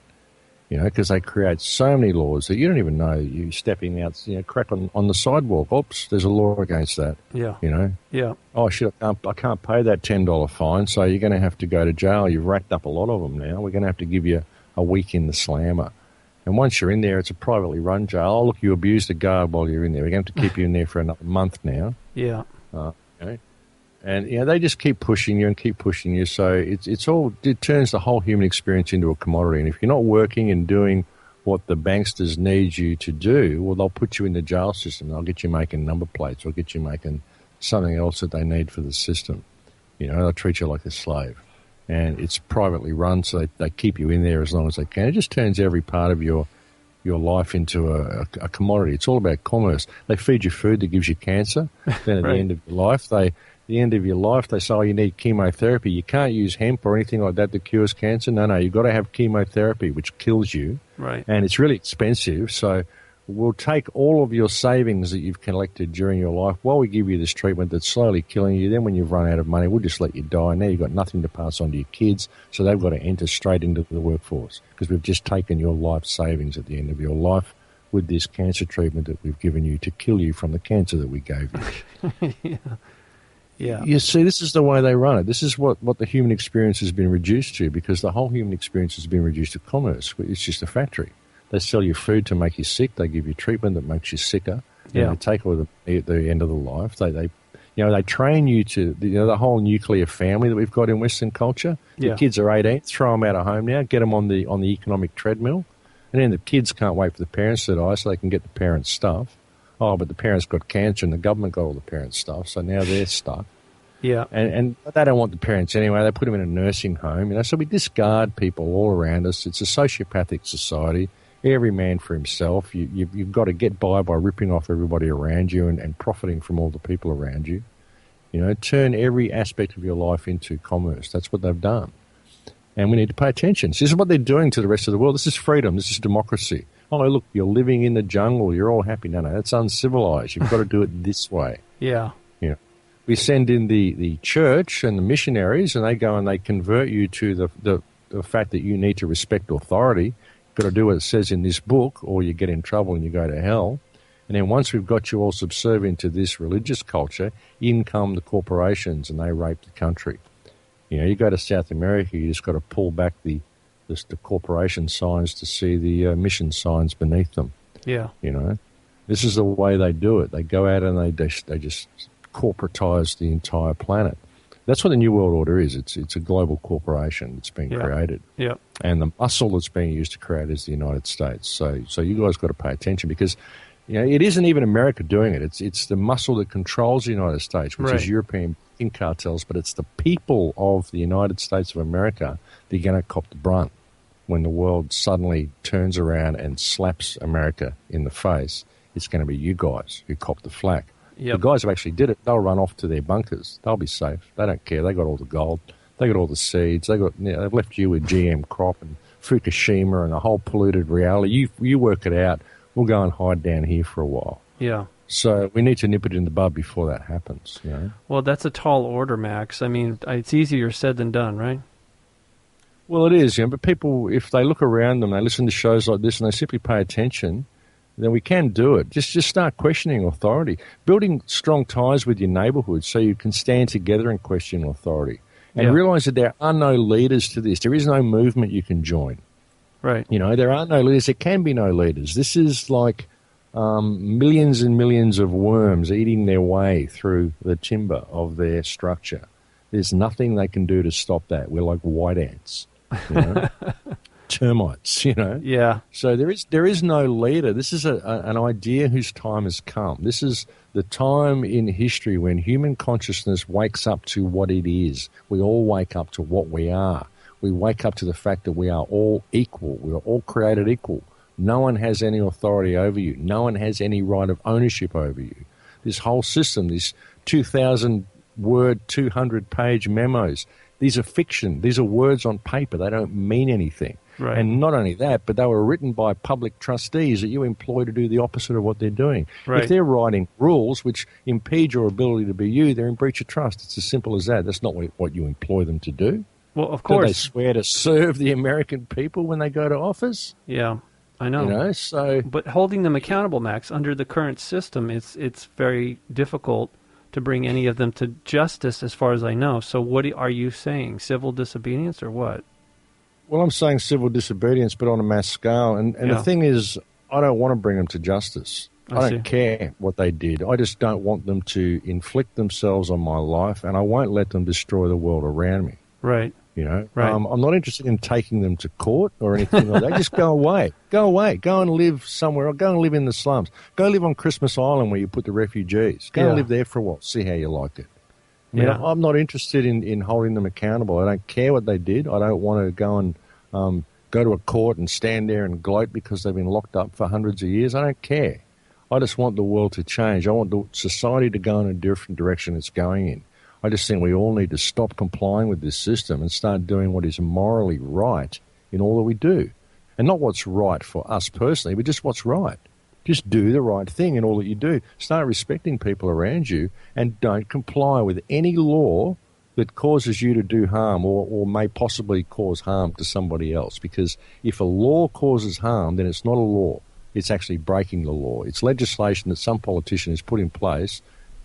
You know, because they create so many laws that you don't even know you're stepping out, crack on the sidewalk. Oops, there's a law against that.
Yeah.
You know?
Yeah.
Oh, shit, I can't pay that $10 fine, so you're going to have to go to jail. You've racked up a lot of them now. We're going to have to give you a week in the slammer. And once you're in there, it's a privately run jail. Oh, look, you abused the guard while you're in there. We're going to have to keep you in there for another month now.
Yeah.
Okay. And they just keep pushing you and keep pushing you. So it turns the whole human experience into a commodity. And if you're not working and doing what the banksters need you to do, well, they'll put you in the jail system. They'll get you making number plates or get you making something else that they need for the system. You know, they'll treat you like a slave. And it's privately run, so they keep you in there as long as they can. It just turns every part of your life into a commodity. It's all about commerce. They feed you food that gives you cancer. Then at the end of your life, they say, oh, you need chemotherapy. You can't use hemp or anything like that that cures cancer. No, you've got to have chemotherapy, which kills you.
Right.
And it's really expensive. So we'll take all of your savings that you've collected during your life while we give you this treatment that's slowly killing you. Then when you've run out of money, we'll just let you die. Now you've got nothing to pass on to your kids, so they've got to enter straight into the workforce because we've just taken your life savings at the end of your life with this cancer treatment that we've given you to kill you from the cancer that we gave you.
Yeah.
You see, this is the way they run it. This is what the human experience has been reduced to, because the whole human experience has been reduced to commerce. It's just a factory. They sell you food to make you sick. They give you treatment that makes you sicker.
Yeah.
They take all at the end of the life. They train you to, the whole nuclear family that we've got in Western culture. The kids are 18, throw them out of home now, get them on the economic treadmill, and then the kids can't wait for the parents to die so they can get the parents' stuff. Oh, but the parents got cancer and the government got all the parents' stuff, so now they're stuck.
Yeah.
And they don't want the parents anyway. They put them in a nursing home, so we discard people all around us. It's a sociopathic society. Every man for himself. You've got to get by ripping off everybody around you and profiting from all the people around you. Turn every aspect of your life into commerce. That's what they've done. And we need to pay attention. This is what they're doing to the rest of the world. This is freedom. This is democracy. Oh, look, you're living in the jungle. You're all happy. No, that's uncivilized. You've got to do it this way.
Yeah.
We send in the church and the missionaries, and they go and they convert you to the fact that you need to respect authority. You've got to do what it says in this book, or you get in trouble and you go to hell. And then once we've got you all subservient to this religious culture, in come the corporations and they rape the country. You go to South America, you just got to pull back the corporation signs to see the mission signs beneath them.
Yeah.
This is the way they do it. They go out and they just corporatize the entire planet. That's what the New World Order is. It's a global corporation that's been created.
Yeah.
And the muscle that's being used to create is the United States. So you guys got to pay attention because it isn't even America doing it. It's the muscle that controls the United States, which is European cartels, but it's the people of the United States of America that are going to cop the brunt when the world suddenly turns around and slaps America in the face. It's going to be you guys who cop the flak.
Yep.
The guys who actually did it, they'll run off to their bunkers. They'll be safe. They don't care. They got all the gold. They got all the seeds. They've left you with GM crop and Fukushima and a whole polluted reality. You work it out. We'll go and hide down here for a while.
Yeah.
So we need to nip it in the bud before that happens.
Well, that's a tall order, Max. I mean, it's easier said than done, right?
Well, it is. But people, if they look around them, they listen to shows like this, and they simply pay attention, then we can do it. Just start questioning authority, building strong ties with your neighbourhood so you can stand together and question authority, and realise that there are no leaders to this. There is no movement you can join.
Right.
There are no leaders. There can be no leaders. This is like millions and millions of worms eating their way through the timber of their structure. There's nothing they can do to stop that. We're like white ants. Termites,
Yeah.
So there is no leader. This is an idea whose time has come. This is the time in history when human consciousness wakes up to what it is. We all wake up to what we are. We wake up to the fact that we are all equal. We are all created equal. No one has any authority over you. No one has any right of ownership over you. This whole system, this 2,000-word, 200-page memos, these are fiction. These are words on paper. They don't mean anything.
Right.
And not only that, but they were written by public trustees that you employ to do the opposite of what they're doing.
Right.
If they're writing rules which impede your ability to be you, they're in breach of trust. It's as simple as that. That's not what you employ them to do.
Well, of course.
Do they swear to serve the American people when they go to office?
Yeah, I know.
You know, so...
But holding them accountable, Max, under the current system, it's very difficult to bring any of them to justice as far as I know. So what are you saying? Civil disobedience or what?
Well, I'm saying civil disobedience, but on a mass scale. And the thing is, I don't want to bring them to justice. I don't care what they did. I just don't want them to inflict themselves on my life, and I won't let them destroy the world around me.
Right.
You know,
right.
I'm not interested in taking them to court or anything like that. Just go away. Go away. Go and live somewhere. Or go and live in the slums. Go live on Christmas Island where you put the refugees. Go and live there for a while. See how you like it. I mean, I'm not interested in holding them accountable. I don't care what they did. I don't want to go and go to a court and stand there and gloat because they've been locked up for hundreds of years. I don't care. I just want the world to change. I want the society to go in a different direction it's going in. I just think we all need to stop complying with this system and start doing what is morally right in all that we do. And not what's right for us personally, but just what's right. Just do the right thing in all that you do. Start respecting people around you and don't comply with any law that causes you to do harm or may possibly cause harm to somebody else. Because if a law causes harm, then it's not a law. It's actually breaking the law. It's legislation that some politician has put in place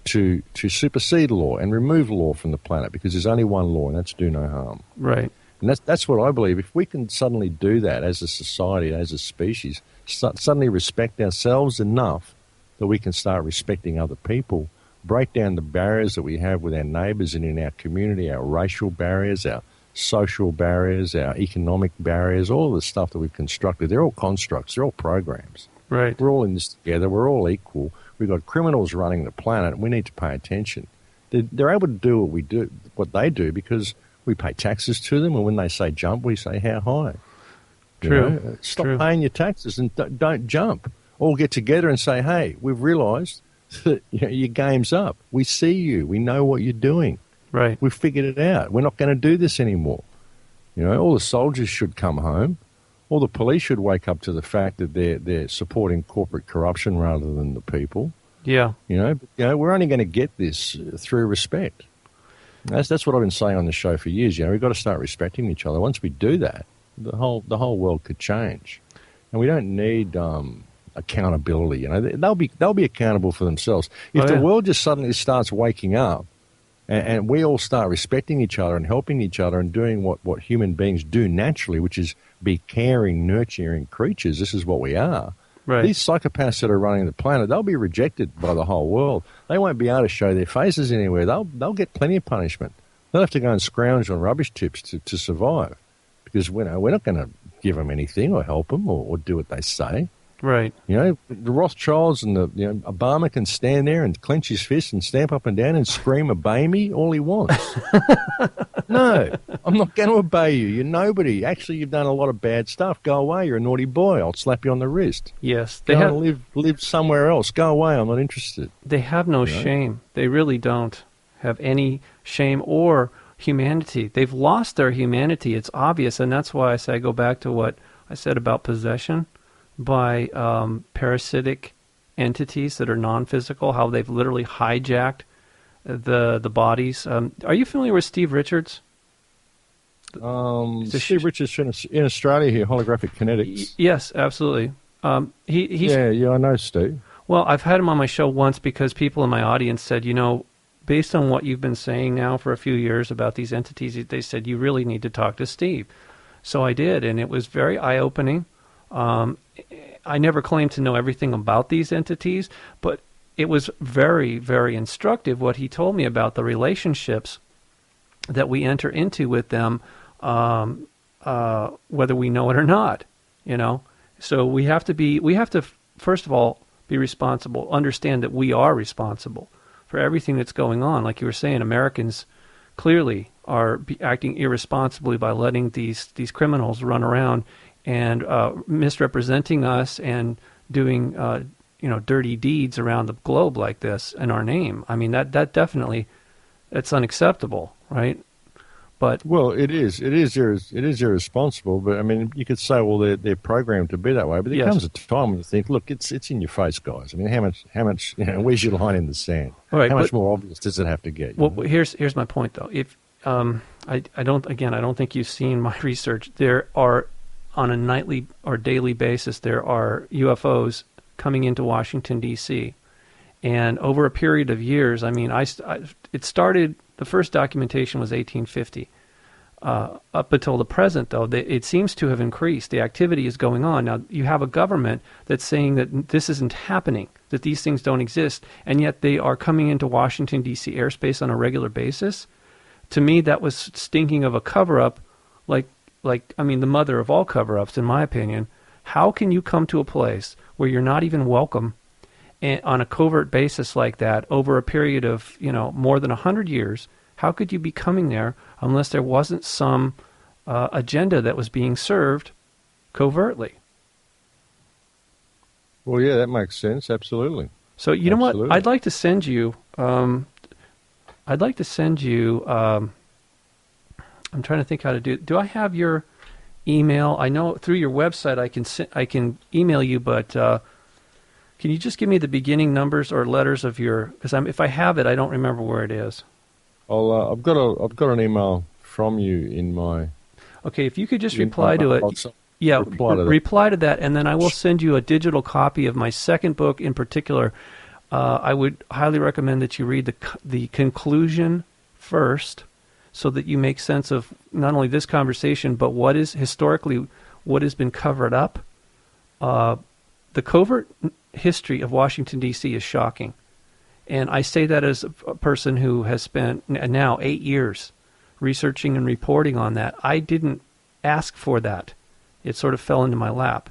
to supersede law and remove law from the planet, because there's only one law, and that's do no harm.
Right.
And that's what I believe. If we can suddenly do that as a society, as a species, suddenly respect ourselves enough that we can start respecting other people, break down the barriers that we have with our neighbours and in our community, our racial barriers, our social barriers, our economic barriers, all the stuff that we've constructed. They're all constructs. They're all programs.
Right.
We're all in this together. We're all equal. We've got criminals running the planet, and we need to pay attention. They're able to do what they do, because we pay taxes to them, and when they say jump, we say how high.
True.
Stop paying your taxes and don't jump. All get together and say, hey, we've realised that your game's up. We see you. We know what you're doing.
Right.
We've figured it out. We're not going to do this anymore. All the soldiers should come home. All the police should wake up to the fact that they're supporting corporate corruption rather than the people.
Yeah.
We're only going to get this through respect. That's what I've been saying on the show for years. We've got to start respecting each other. Once we do that, the whole world could change, and we don't need accountability. They'll be accountable for themselves. If the world just suddenly starts waking up, and we all start respecting each other and helping each other and doing what human beings do naturally, which is be caring, nurturing creatures. This is what we are.
Right.
These psychopaths that are running the planet, they'll be rejected by the whole world. They won't be able to show their faces anywhere. They'll get plenty of punishment. They'll have to go and scrounge on rubbish tips to survive, because we're not going to give them anything or help them or do what they say.
Right.
The Rothschilds and Obama can stand there and clench his fist and stamp up and down and scream, obey me, all he wants. No, I'm not going to obey you. You're nobody. Actually, you've done a lot of bad stuff. Go away. You're a naughty boy. I'll slap you on the wrist.
Yes.
Go and live somewhere else. Go away. I'm not interested.
They have no shame. They really don't have any shame or humanity. They've lost their humanity. It's obvious, and that's why I go back to what I said about possession by parasitic entities that are non-physical, how they've literally hijacked the bodies. Are you familiar with Steve Richards?
Steve Richards in Australia here, Holographic Kinetics.
Yes, absolutely. He's,
I know Steve.
Well, I've had him on my show once because people in my audience said, based on what you've been saying now for a few years about these entities, they said, you really need to talk to Steve. So I did, and it was very eye-opening. I never claimed to know everything about these entities, but it was very, very instructive what he told me about the relationships that we enter into with them, whether we know it or not, So we have to first of all be responsible, understand that we are responsible for everything that's going on. Like you were saying, Americans clearly are acting irresponsibly by letting these criminals run around and misrepresenting us and doing dirty deeds around the globe like this in our name. I mean, that definitely, it's unacceptable, right? But
well, it is irresponsible. But I mean, you could say, well, they're programmed to be that way. But there comes a time when you think, look, it's in your face, guys. I mean, how much where's your line in the sand?
Right,
how much more obvious does it have to get?
Well, here's my point though. If I don't think you've seen my research. There are, on a nightly or daily basis, there are UFOs coming into Washington D.C. And over a period of years, I mean, it started. The first documentation was 1850. Up until the present, though, it seems to have increased. The activity is going on. Now, you have a government that's saying that this isn't happening, that these things don't exist, and yet they are coming into Washington, D.C. airspace on a regular basis. To me, that was stinking of a cover-up, like I mean, the mother of all cover-ups, in my opinion. How can you come to a place where you're not even welcome on a covert basis like that over a period of, more than 100 years? How could you be coming there unless there wasn't some agenda that was being served covertly?
Well, yeah, that makes sense. Absolutely.
So you know what? I'd like to send you. I'm trying to think how to do it. Do I have your email? I know through your website I can email you, but can you just give me the beginning numbers or letters of your? Because if I have it, I don't remember where it is.
I've got an email from you in my.
Okay, if you could just reply to it. Reply to that, and then I will send you a digital copy of my second book in particular. I would highly recommend that you read the conclusion first, so that you make sense of not only this conversation, but what has been covered up. The covert history of Washington, D.C. is shocking. And I say that as a person who has spent now 8 years researching and reporting on that. I didn't ask for that. It sort of fell into my lap.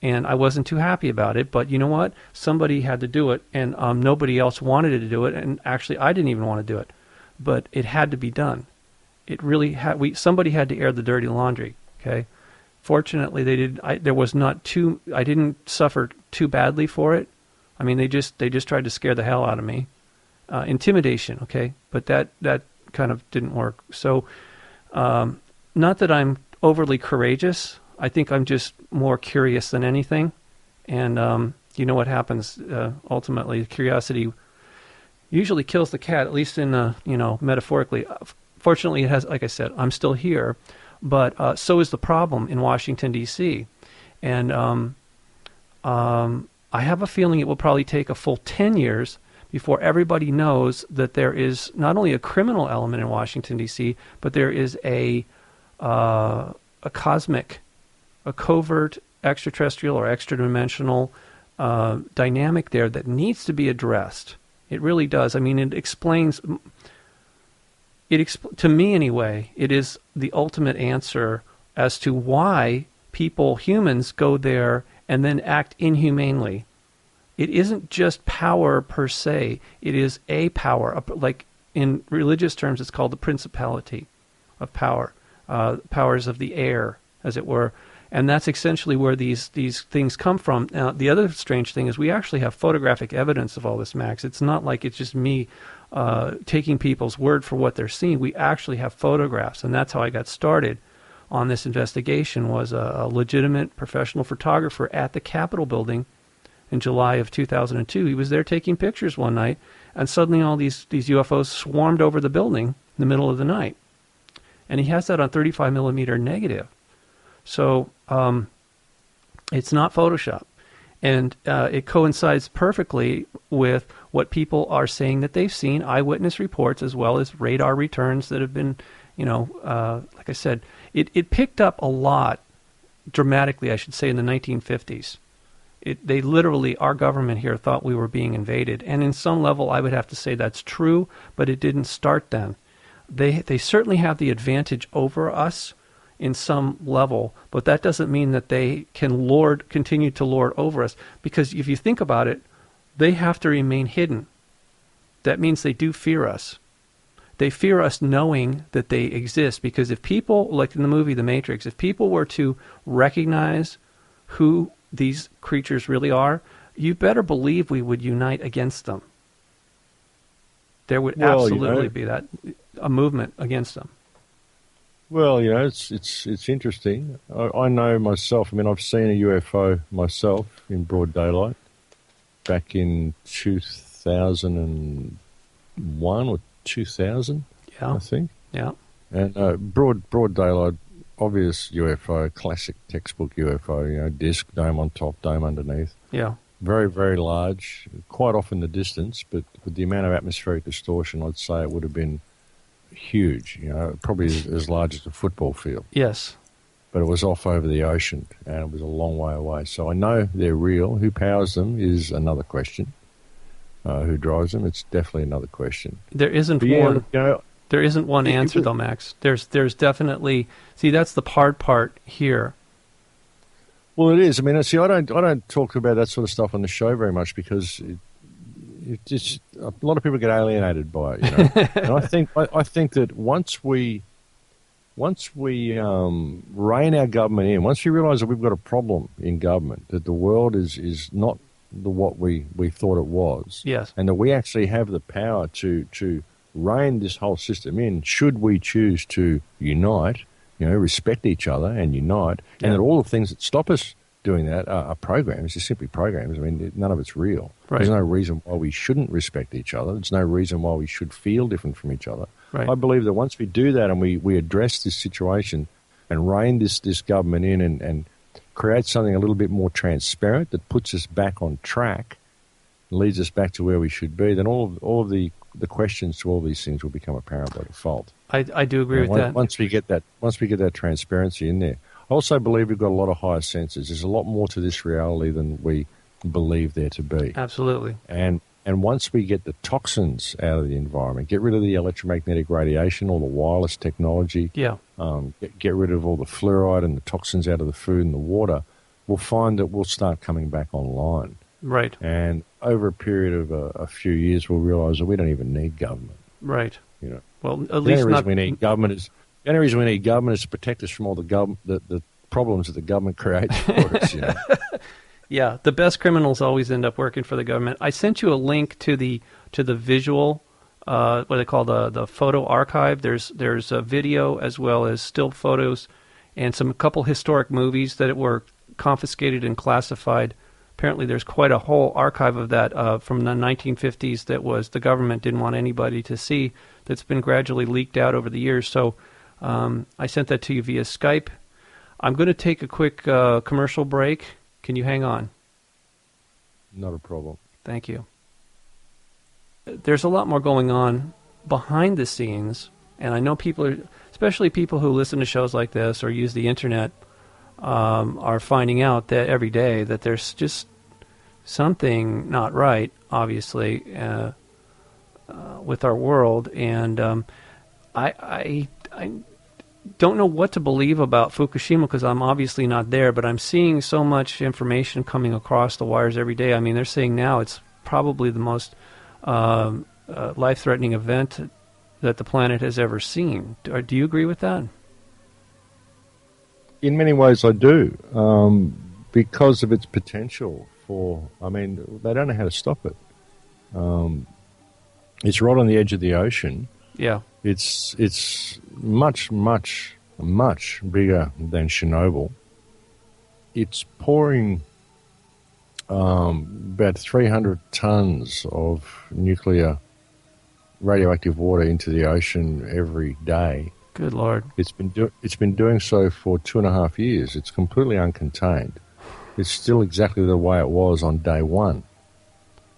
And I wasn't too happy about it, but you know what? Somebody had to do it, and nobody else wanted to do it, and actually I didn't even want to do it. But it had to be done. It really had. Somebody had to air the dirty laundry, okay? Fortunately, they did. I didn't suffer too badly for it. I mean, they just tried to scare the hell out of me. Intimidation, okay? But that kind of didn't work. So, not that I'm overly courageous. I think I'm just more curious than anything. And you know what happens ultimately? Curiosity usually kills the cat, at least in metaphorically. Fortunately, it has. Like I said, I'm still here, but so is the problem in Washington D.C. And I have a feeling it will probably take a full 10 years before everybody knows that there is not only a criminal element in Washington, D.C., but there is a cosmic, a covert extraterrestrial or extra-dimensional dynamic there that needs to be addressed. It really does. I mean, it explains, to me anyway, it is the ultimate answer as to why humans go there and then act inhumanely. It isn't just power per se. It is a power. Like in religious terms, it's called the principality of power, powers of the air, as it were. And that's essentially where these things come from. Now, the other strange thing is we actually have photographic evidence of all this, Max. It's not like it's just me taking people's word for what they're seeing. We actually have photographs, and that's how I got started on this investigation. Was a legitimate professional photographer at the Capitol building in July of 2002. He was there taking pictures one night, and suddenly all these UFOs swarmed over the building in the middle of the night. And he has that on 35 millimeter negative. So it's not Photoshop. And it coincides perfectly with what people are saying that they've seen, eyewitness reports, as well as radar returns that have been, like I said, it picked up a lot, dramatically, I should say, in the 1950s. They literally, our government here thought we were being invaded. And in some level, I would have to say that's true, but it didn't start then. They certainly have the advantage over us in some level, but that doesn't mean that they can continue to lord over us, because if you think about it, they have to remain hidden. That means they do fear us. They fear us knowing that they exist, because if people, like in the movie The Matrix, if people were to recognize who these creatures really are, you better believe we would unite against them. There would absolutely be a movement against them.
Well, it's interesting. I know myself. I mean, I've seen a UFO myself in broad daylight back in 2001 or 2000, I think.
Yeah.
And broad daylight, obvious UFO, classic textbook UFO, disc, dome on top, dome underneath.
Yeah.
Very, very large, quite off in the distance, but with the amount of atmospheric distortion, I'd say it would have been huge, probably as large as a football field.
Yes.
But it was off over the ocean, and it was a long way away. So I know they're real. Who powers them is another question. Who drives them? It's definitely another question.
There isn't one. There isn't one answer, though, Max. There's definitely. See, that's the hard part here.
Well, it is. I mean, see, I don't talk about that sort of stuff on the show very much because it just a lot of people get alienated by it. And I think that once we rein our government in, once we realise that we've got a problem in government, that the world is not what we thought it was,
yes,
and that we actually have the power to rein this whole system in, should we choose to unite, respect each other and unite, and that all the things that stop us doing that are programs, just simply programs. I mean, none of it's real.
Right.
There's no reason why we shouldn't respect each other. There's no reason why we should feel different from each other.
Right.
I believe that once we do that and we address this situation and rein this government in and create something a little bit more transparent that puts us back on track, leads us back to where we should be, then all of the questions to all these things will become apparent by default.
I do agree with that.
Once we get that transparency in there, I also believe we've got a lot of higher senses. There's a lot more to this reality than we believe there to be.
Absolutely.
And once we get the toxins out of the environment, get rid of the electromagnetic radiation, all the wireless technology, get rid of all the fluoride and the toxins out of the food and the water, we'll find that we'll start coming back online.
Right.
And over a period of a few years, we'll realise that we don't even need government.
Right. Well, at
the
least
only reason we need government is to protect us from all the problems that the government creates for us.
Yeah, the best criminals always end up working for the government. I sent you a link to the visual, what they call the photo archive. There's a video as well as still photos, and a couple historic movies that were confiscated and classified. Apparently, there's quite a whole archive of that from the 1950s that the government didn't want anybody to see. That's been gradually leaked out over the years. So I sent that to you via Skype. I'm going to take a quick commercial break. Can you hang on?
Not a problem.
Thank you. There's a lot more going on behind the scenes, and I know people, especially people who listen to shows like this or use the internet, are finding out that every day that there's just something not right, obviously, with our world. And I don't know what to believe about Fukushima because I'm obviously not there, but I'm seeing so much information coming across the wires every day. I mean, they're saying now it's probably the most life-threatening event that the planet has ever seen. Do you agree with that?
In many ways I do, because of its potential they don't know how to stop it. It's right on the edge of the ocean.
Yeah.
It's much, much, much bigger than Chernobyl. It's pouring about 300 tons of nuclear radioactive water into the ocean every day.
Good Lord.
It's been doing so for 2.5 years. It's completely uncontained. It's still exactly the way it was on day one.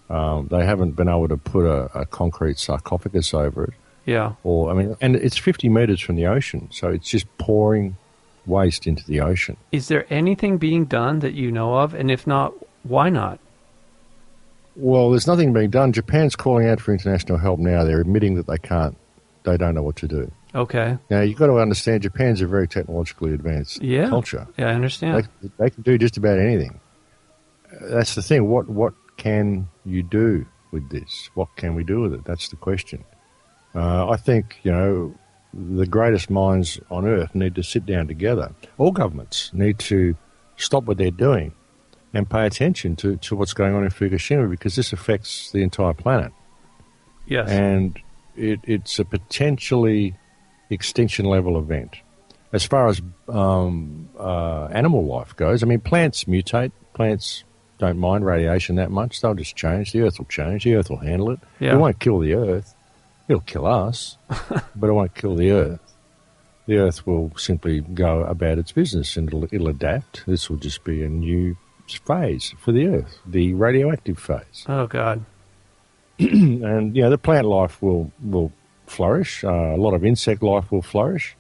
They haven't been able to put a concrete sarcophagus over it.
Yeah.
And it's 50 meters from the ocean, so it's just pouring waste into the ocean.
Is there anything being done that you know of? And if not, why not?
Well, there's nothing being done. Japan's calling out for international help now. They're admitting that they don't know what to do.
Okay.
Now, you've got to understand Japan's a very technologically advanced culture.
Yeah, I understand.
They can do just about anything. That's the thing. What can you do with this? What can we do with it? That's the question. I think, the greatest minds on Earth need to sit down together. All governments need to stop what they're doing and pay attention to what's going on in Fukushima, because this affects the entire planet.
Yes.
And it's a potentially extinction-level event. As far as animal life goes, I mean, plants mutate. Plants don't mind radiation that much. They'll just change. The Earth will change. The Earth will handle it.
Yeah.
It won't kill the Earth. It'll kill us, but it won't kill the Earth. The Earth will simply go about its business, and it'll adapt. This will just be a new phase for the Earth, the radioactive phase.
Oh, God.
And, the plant life will flourish. A lot of insect life will flourish.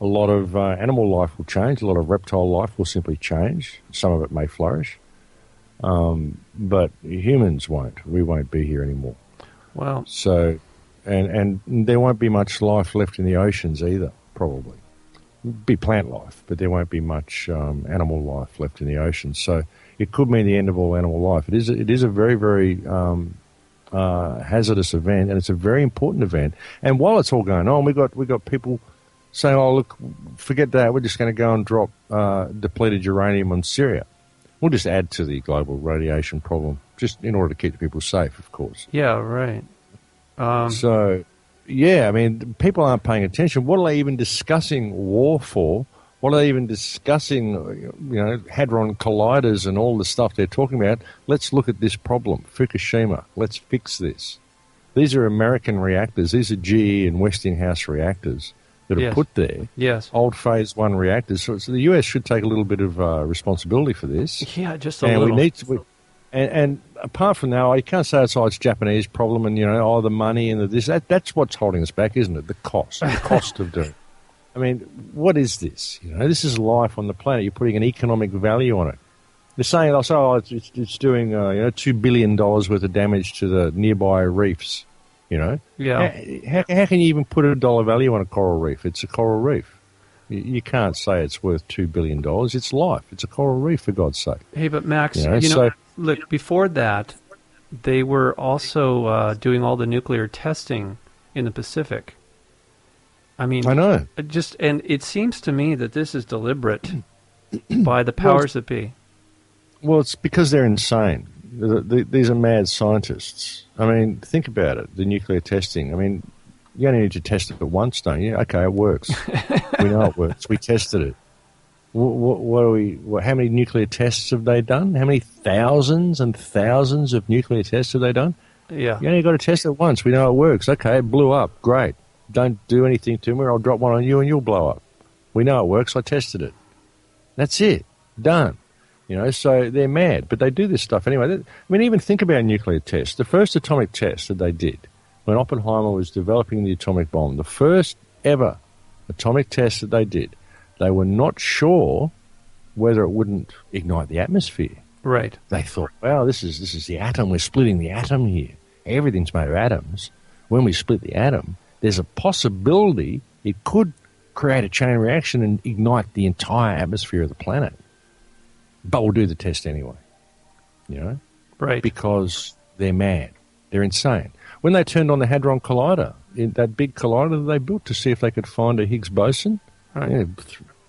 A lot of animal life will change. A lot of reptile life will simply change. Some of it may flourish. But humans won't. We won't be here anymore.
Wow.
So, and there won't be much life left in the oceans either, probably. Be plant life, but there won't be much animal life left in the oceans. So it could mean the end of all animal life. It is a very, very hazardous event, and it's a very important event. And while it's all going on, we got people saying, "Oh, look, forget that. We're just going to go and drop depleted uranium on Syria. We'll just add to the global radiation problem, just in order to keep the people safe, of course."
Yeah, right.
So, yeah, I mean, people aren't paying attention. What are they even discussing war for? What are they even discussing, hadron colliders and all the stuff they're talking about? Let's look at this problem, Fukushima. Let's fix this. These are American reactors. These are GE and Westinghouse reactors that are put there.
Yes.
Old Phase 1 reactors. So the US should take a little bit of responsibility for this.
Yeah, just a
and
little.
We need to... And apart from that, you can't say it's a Japanese problem and, the money and this. That's what's holding us back, isn't it? The cost of doing it. I mean, what is this? This is life on the planet. You're putting an economic value on it. They're saying, it's doing, $2 billion worth of damage to the nearby reefs, Yeah. How can you even put a dollar value on a coral reef? It's a coral reef. You can't say it's worth $2 billion. It's life. It's a coral reef, for God's sake.
Hey, but Max,
so,
look, before that, they were also doing all the nuclear testing in the Pacific. I mean,
I know.
And it seems to me that this is deliberate by the powers that be.
Well, it's because they're insane. These are mad scientists. I mean, think about it, the nuclear testing. I mean, you only need to test it once, don't you? Okay, it works. We know it works. We tested it. How many nuclear tests have they done? How many thousands and thousands of nuclear tests have they done?
Yeah.
You only got to test it once. We know it works. Okay, it blew up. Great. Don't do anything to me, or I'll drop one on you and you'll blow up. We know it works. I tested it. That's it. Done. So they're mad, but they do this stuff anyway. Even think about nuclear tests. The first atomic test that they did when Oppenheimer was developing the atomic bomb, the first ever atomic test that they did, they were not sure whether it wouldn't ignite the atmosphere.
Right.
They thought, well, this is the atom. We're splitting the atom here. Everything's made of atoms. When we split the atom, there's a possibility it could create a chain reaction and ignite the entire atmosphere of the planet. But we'll do the test anyway.
Right.
Because they're mad. They're insane. When they turned on the Hadron Collider, that big collider that they built to see if they could find a Higgs boson, right.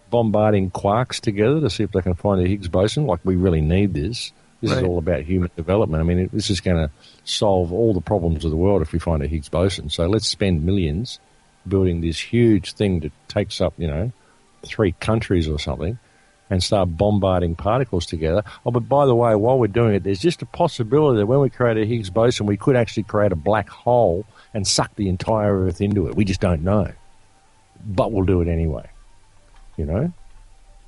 Bombarding quarks together to see if they can find a Higgs boson, like we really need this. This is all about human development. I mean, this is going to solve all the problems of the world if we find a Higgs boson. So let's spend millions building this huge thing that takes up, 3 countries or something, and start bombarding particles together. Oh, but by the way, while we're doing it, there's just a possibility that when we create a Higgs boson, we could actually create a black hole and suck the entire Earth into it. We just don't know. But we'll do it anyway,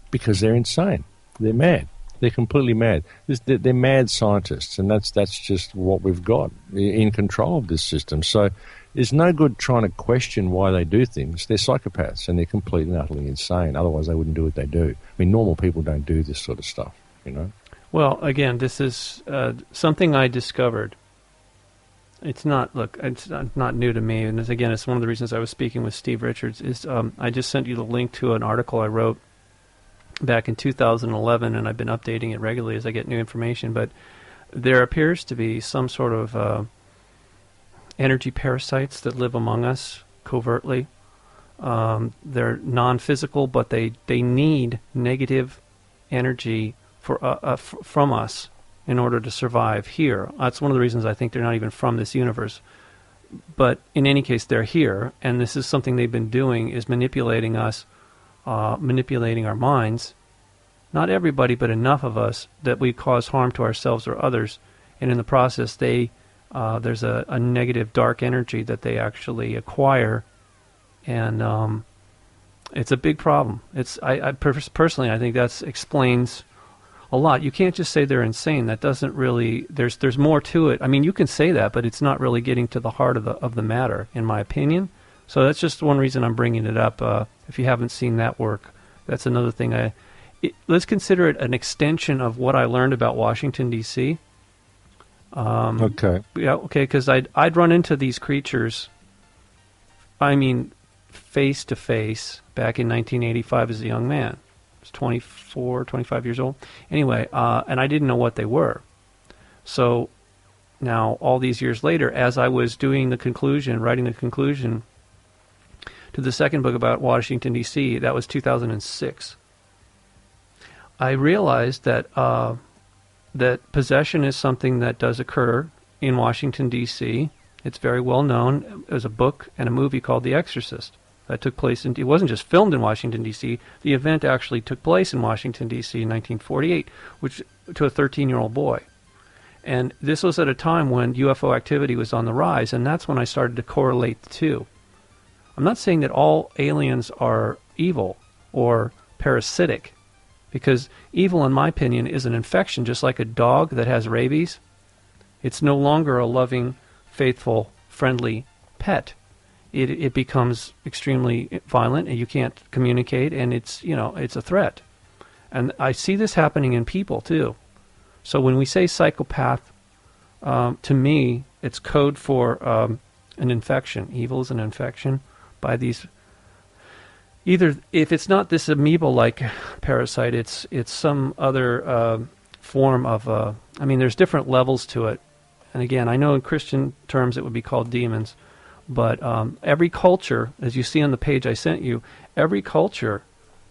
because they're insane. They're mad. They're completely mad. They're mad scientists, and that's just what we've got in control of this system. So there's no good trying to question why they do things. They're psychopaths, and they're completely and utterly insane. Otherwise, they wouldn't do what they do. I mean, normal people don't do this sort of stuff,
Well, again, this is something I discovered. It's not new to me, and it's one of the reasons I was speaking with Steve Richards. I just sent you the link to an article I wrote back in 2011, and I've been updating it regularly as I get new information. But there appears to be some sort of energy parasites that live among us covertly. They're non-physical, but they need negative energy from us in order to survive here. That's one of the reasons I think they're not even from this universe. But in any case, they're here, and this is something they've been doing, is manipulating us, manipulating our minds. Not everybody, but enough of us that we cause harm to ourselves or others, and in the process, there's a negative, dark energy that they actually acquire, and it's a big problem. Personally, I think that explains a lot. You can't just say they're insane. That doesn't really. There's more to it. I mean, you can say that, but it's not really getting to the heart of the matter, in my opinion. So that's just one reason I'm bringing it up. If you haven't seen that work, that's another thing. Let's consider it an extension of what I learned about Washington, D.C.
Okay.
Yeah, okay, because I'd run into these creatures, I mean, face to face, back in 1985 as a young man. I was 24, 25 years old. Anyway, and I didn't know what they were. So now, all these years later, as I was writing the conclusion to the second book about Washington, D.C., that was 2006, I realized that that possession is something that does occur in Washington, D.C. It's very well known. There's a book and a movie called The Exorcist that took place it wasn't just filmed in Washington, D.C. The event actually took place in Washington, D.C. in 1948, which to a 13-year-old boy. And this was at a time when UFO activity was on the rise, and that's when I started to correlate the two. I'm not saying that all aliens are evil or parasitic, because evil, in my opinion, is an infection, just like a dog that has rabies. It's no longer a loving, faithful, friendly pet. It becomes extremely violent, and you can't communicate, and it's a threat. And I see this happening in people too. So when we say psychopath, to me, it's code for an infection. Evil is an infection by these. Either if it's not this amoeba-like parasite, it's some other form of. I mean, there's different levels to it. And again, I know in Christian terms it would be called demons, but every culture, as you see on the page I sent you, every culture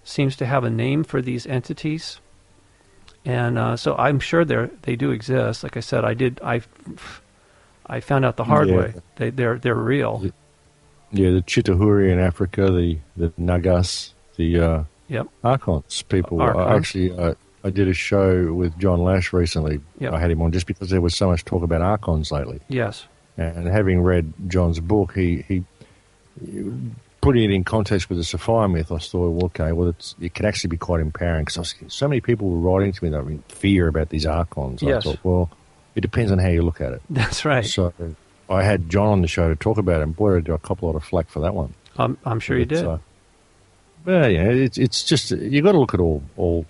seems to have a name for these entities. And so I'm sure they do exist. Like I said, I found out the hard way. They're real.
Yeah, the Chitahuri in Africa, the Nagas, the
yep.
Archons people. I did a show with John Lash recently.
Yep.
I had him on just because there was so much talk about Archons lately.
Yes.
And having read John's book, he putting it in context with the Sapphire myth, I thought, well, okay, well, it can actually be quite empowering, because so many people were writing to me that were in fear about these Archons.
Yes.
I thought, well, it depends on how you look at it.
That's right.
So I had John on the show to talk about it, and boy, I got a couple of flack for that one.
I'm sure you did.
But yeah, it's just you got to look at all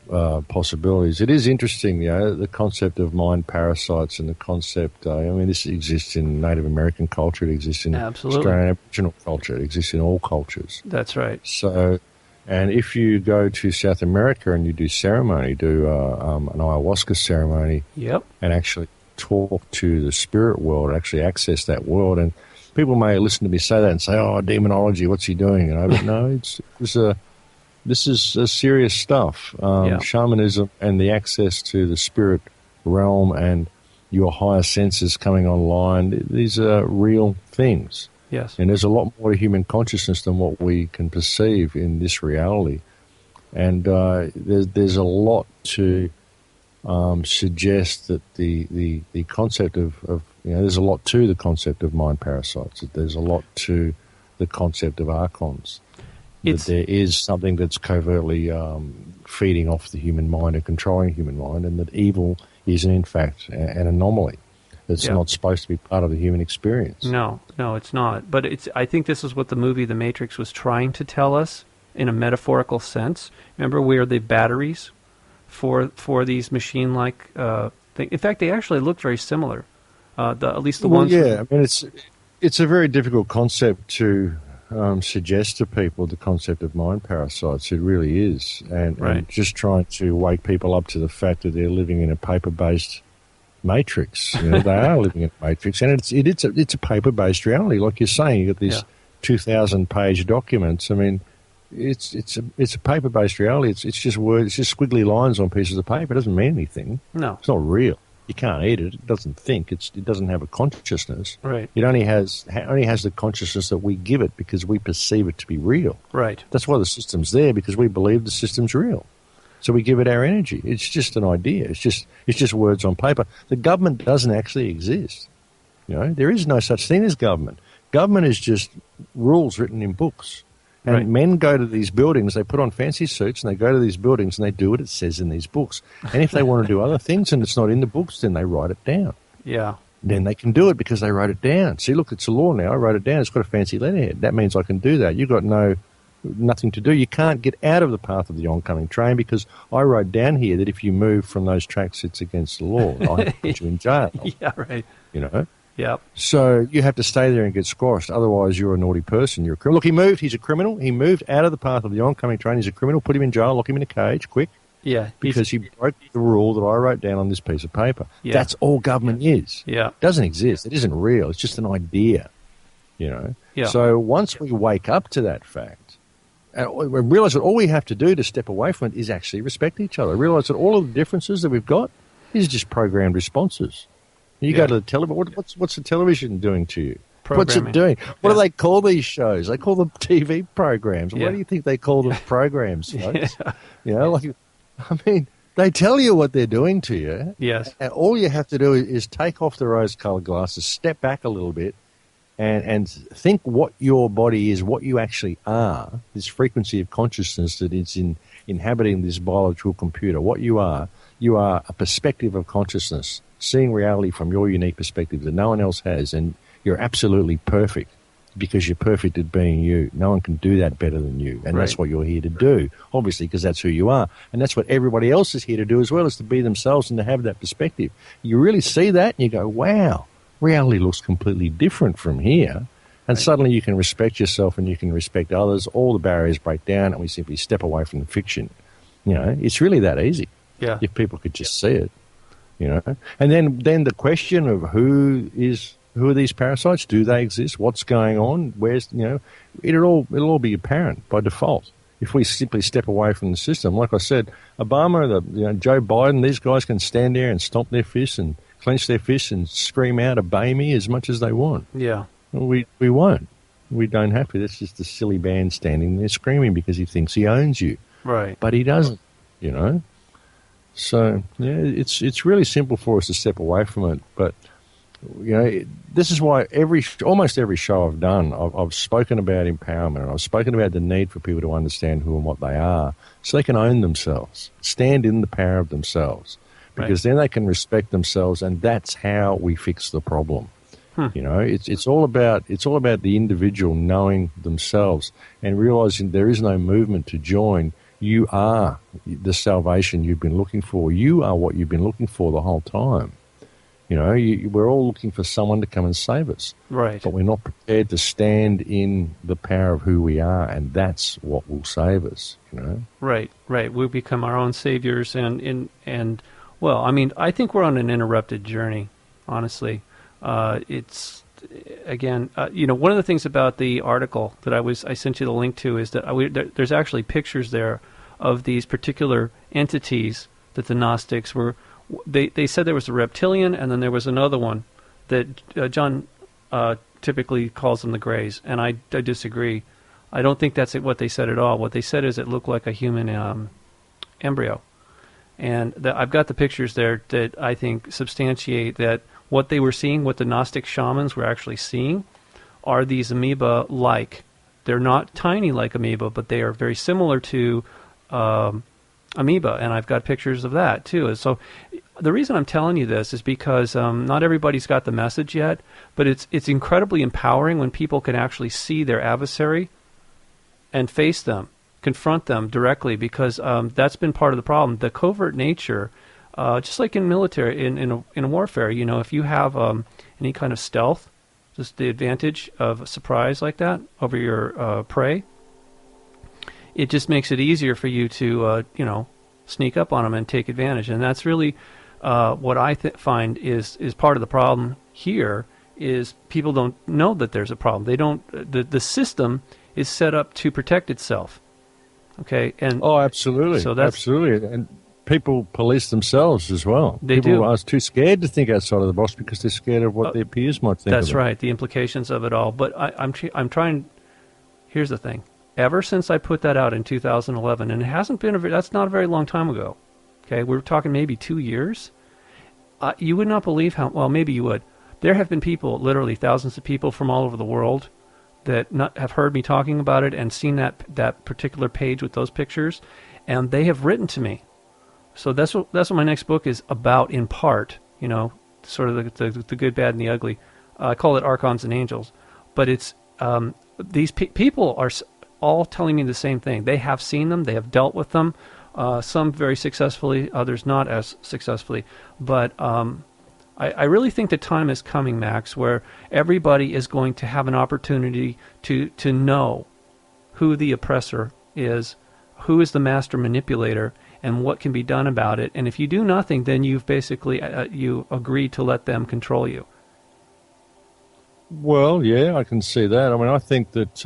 possibilities. It is interesting, the concept of mind parasites and the concept. I mean, this exists in Native American culture. It exists in Australian Aboriginal culture. It exists in all cultures.
That's right.
So, and if you go to South America and you do ceremony, an ayahuasca ceremony,
yep, and
actually talk to the spirit world, actually access that world, and people may listen to me say that and say, "Oh, demonology, what's he doing?" But no, this is serious stuff. Shamanism and the access to the spirit realm and your higher senses coming online. These are real things.
Yes,
and there's a lot more to human consciousness than what we can perceive in this reality. And there's a lot to suggest that the concept of there's a lot to the concept of mind parasites. There's a lot to the concept of archons. That there is something that's covertly feeding off the human mind and controlling the human mind, and that evil is, in fact, an anomaly that's not supposed to be part of the human experience.
No, it's not. But I think this is what the movie The Matrix was trying to tell us in a metaphorical sense. Remember, we are the batteries for these machine-like things. In fact, they actually look very similar. At least the ones.
Yeah, I mean, it's a very difficult concept to suggest to people, the concept of mind parasites. It really is, and just trying to wake people up to the fact that they're living in a paper-based matrix. They are living in a matrix, and it's a paper-based reality, like you're saying. You got these 2,000-page documents. I mean, it's a paper-based reality. It's just words. It's just squiggly lines on pieces of paper. It doesn't mean anything.
No,
it's not real. You can't eat it. It doesn't think. It doesn't have a consciousness.
Right.
It only has the consciousness that we give it because we perceive it to be real.
Right.
That's why the system's there, because we believe the system's real. So we give it our energy. It's just an idea. It's just words on paper. The government doesn't actually exist. There is no such thing as government. Government is just rules written in books. And men go to these buildings, they put on fancy suits, and they go to these buildings and they do what it says in these books. And if they want to do other things and it's not in the books, then they write it down.
Yeah.
Then they can do it because they wrote it down. See, look, it's a law now. I wrote it down. It's got a fancy letterhead. That means I can do that. You've got nothing to do. You can't get out of the path of the oncoming train because I wrote down here that if you move from those tracks, it's against the law. I have to put you in jail.
Yeah, right. Yep.
So you have to stay there and get squashed. Otherwise, you're a naughty person. You're a criminal. Look, he moved. He's a criminal. He moved out of the path of the oncoming train. He's a criminal. Put him in jail. Lock him in a cage. Quick.
Yeah.
Because he broke the rule that I wrote down on this piece of paper. Yeah. That's all government is.
Yeah.
It doesn't exist. It isn't real. It's just an idea. Yeah. So once we wake up to that fact, and we realize that all we have to do to step away from it is actually respect each other. Realize that all of the differences that we've got is just programmed responses. You go to the television. What's the television doing to you? What's it doing? What do they call these shows? They call them TV programs. Why do you think they call them programs, folks? I mean, they tell you what they're doing to you.
Yes.
And all you have to do is take off the rose-colored glasses, step back a little bit, and think what your body is, what you actually are. This frequency of consciousness that is inhabiting this biological computer. What you are a perspective of consciousness, seeing reality from your unique perspective that no one else has, and you're absolutely perfect because you're perfect at being you. No one can do that better than you, and that's what you're here to do, obviously, because that's who you are, and that's what everybody else is here to do as well, is to be themselves and to have that perspective. You really see that, and you go, wow, reality looks completely different from here, and suddenly you can respect yourself and you can respect others. All the barriers break down, and we simply step away from the fiction. It's really that easy.
Yeah. If
people could just see it. And then the question of who are these parasites? Do they exist? What's going on? It'll all be apparent by default if we simply step away from the system. Like I said, Obama, Joe Biden, these guys can stand there and stomp their fists and clench their fists and scream out, "Obey me," as much as they want.
Yeah.
We won't. We don't have to. That's just a silly band standing there screaming because he thinks he owns you.
Right.
But he doesn't. So, it's really simple for us to step away from it. But, this is why almost every show I've done, I've spoken about empowerment, and I've spoken about the need for people to understand who and what they are so they can own themselves, stand in the power of themselves, because then they can respect themselves, and that's how we fix the problem. It's all about the individual knowing themselves and realizing there is no movement to join. You are the salvation you've been looking for. You are what you've been looking for the whole time. We're all looking for someone to come and save us.
Right.
But we're not prepared to stand in the power of who we are, and that's what will save us.
Right. We become our own saviors, and well, I mean, I think we're on an interrupted journey. Honestly, it's again, one of the things about the article that I sent you the link to is that there's actually pictures there of these particular entities that the Gnostics were. They said there was a reptilian, and then there was another one that John typically calls them the Greys, and I disagree. I don't think that's what they said at all. What they said is it looked like a human embryo, and I've got the pictures there that I think substantiate that what they were seeing, what the Gnostic shamans were actually seeing, are these amoeba-like. They're not tiny like amoeba, but they are very similar to amoeba, and I've got pictures of that too. So the reason I'm telling you this is because not everybody's got the message yet, but it's incredibly empowering when people can actually see their adversary and face them, confront them directly, because that's been part of the problem. The covert nature, just like in military, in warfare, if you have any kind of stealth, just the advantage of a surprise like that over your prey, it just makes it easier for you to, sneak up on them and take advantage. And that's really what I find is part of the problem here is people don't know that there's a problem. They don't. The system is set up to protect itself. Okay, and
absolutely,
so that's,
absolutely, and people police themselves as well.
People
are too scared to think outside of the box because they're scared of what their peers might think.
That's right, the implications of it all. But I'm trying. Here's the thing. Ever since I put that out in 2011, and it hasn't been that's not a very long time ago. Okay, we're talking maybe 2 years. You would not believe how well. Maybe you would. There have been people, literally thousands of people from all over the world, that have heard me talking about it and seen that particular page with those pictures, and they have written to me. So that's what my next book is about, in part. You know, sort of the good, bad, and the ugly. I call it Archons and Angels, but it's these people are all telling me the same thing. They have seen them, they have dealt with them, some very successfully, others not as successfully. But I really think the time is coming, Max, where everybody is going to have an opportunity to know who the oppressor is, who is the master manipulator, and what can be done about it. And if you do nothing, then you've basically you agree to let them control you.
Well, yeah, I can see that. I mean, I think that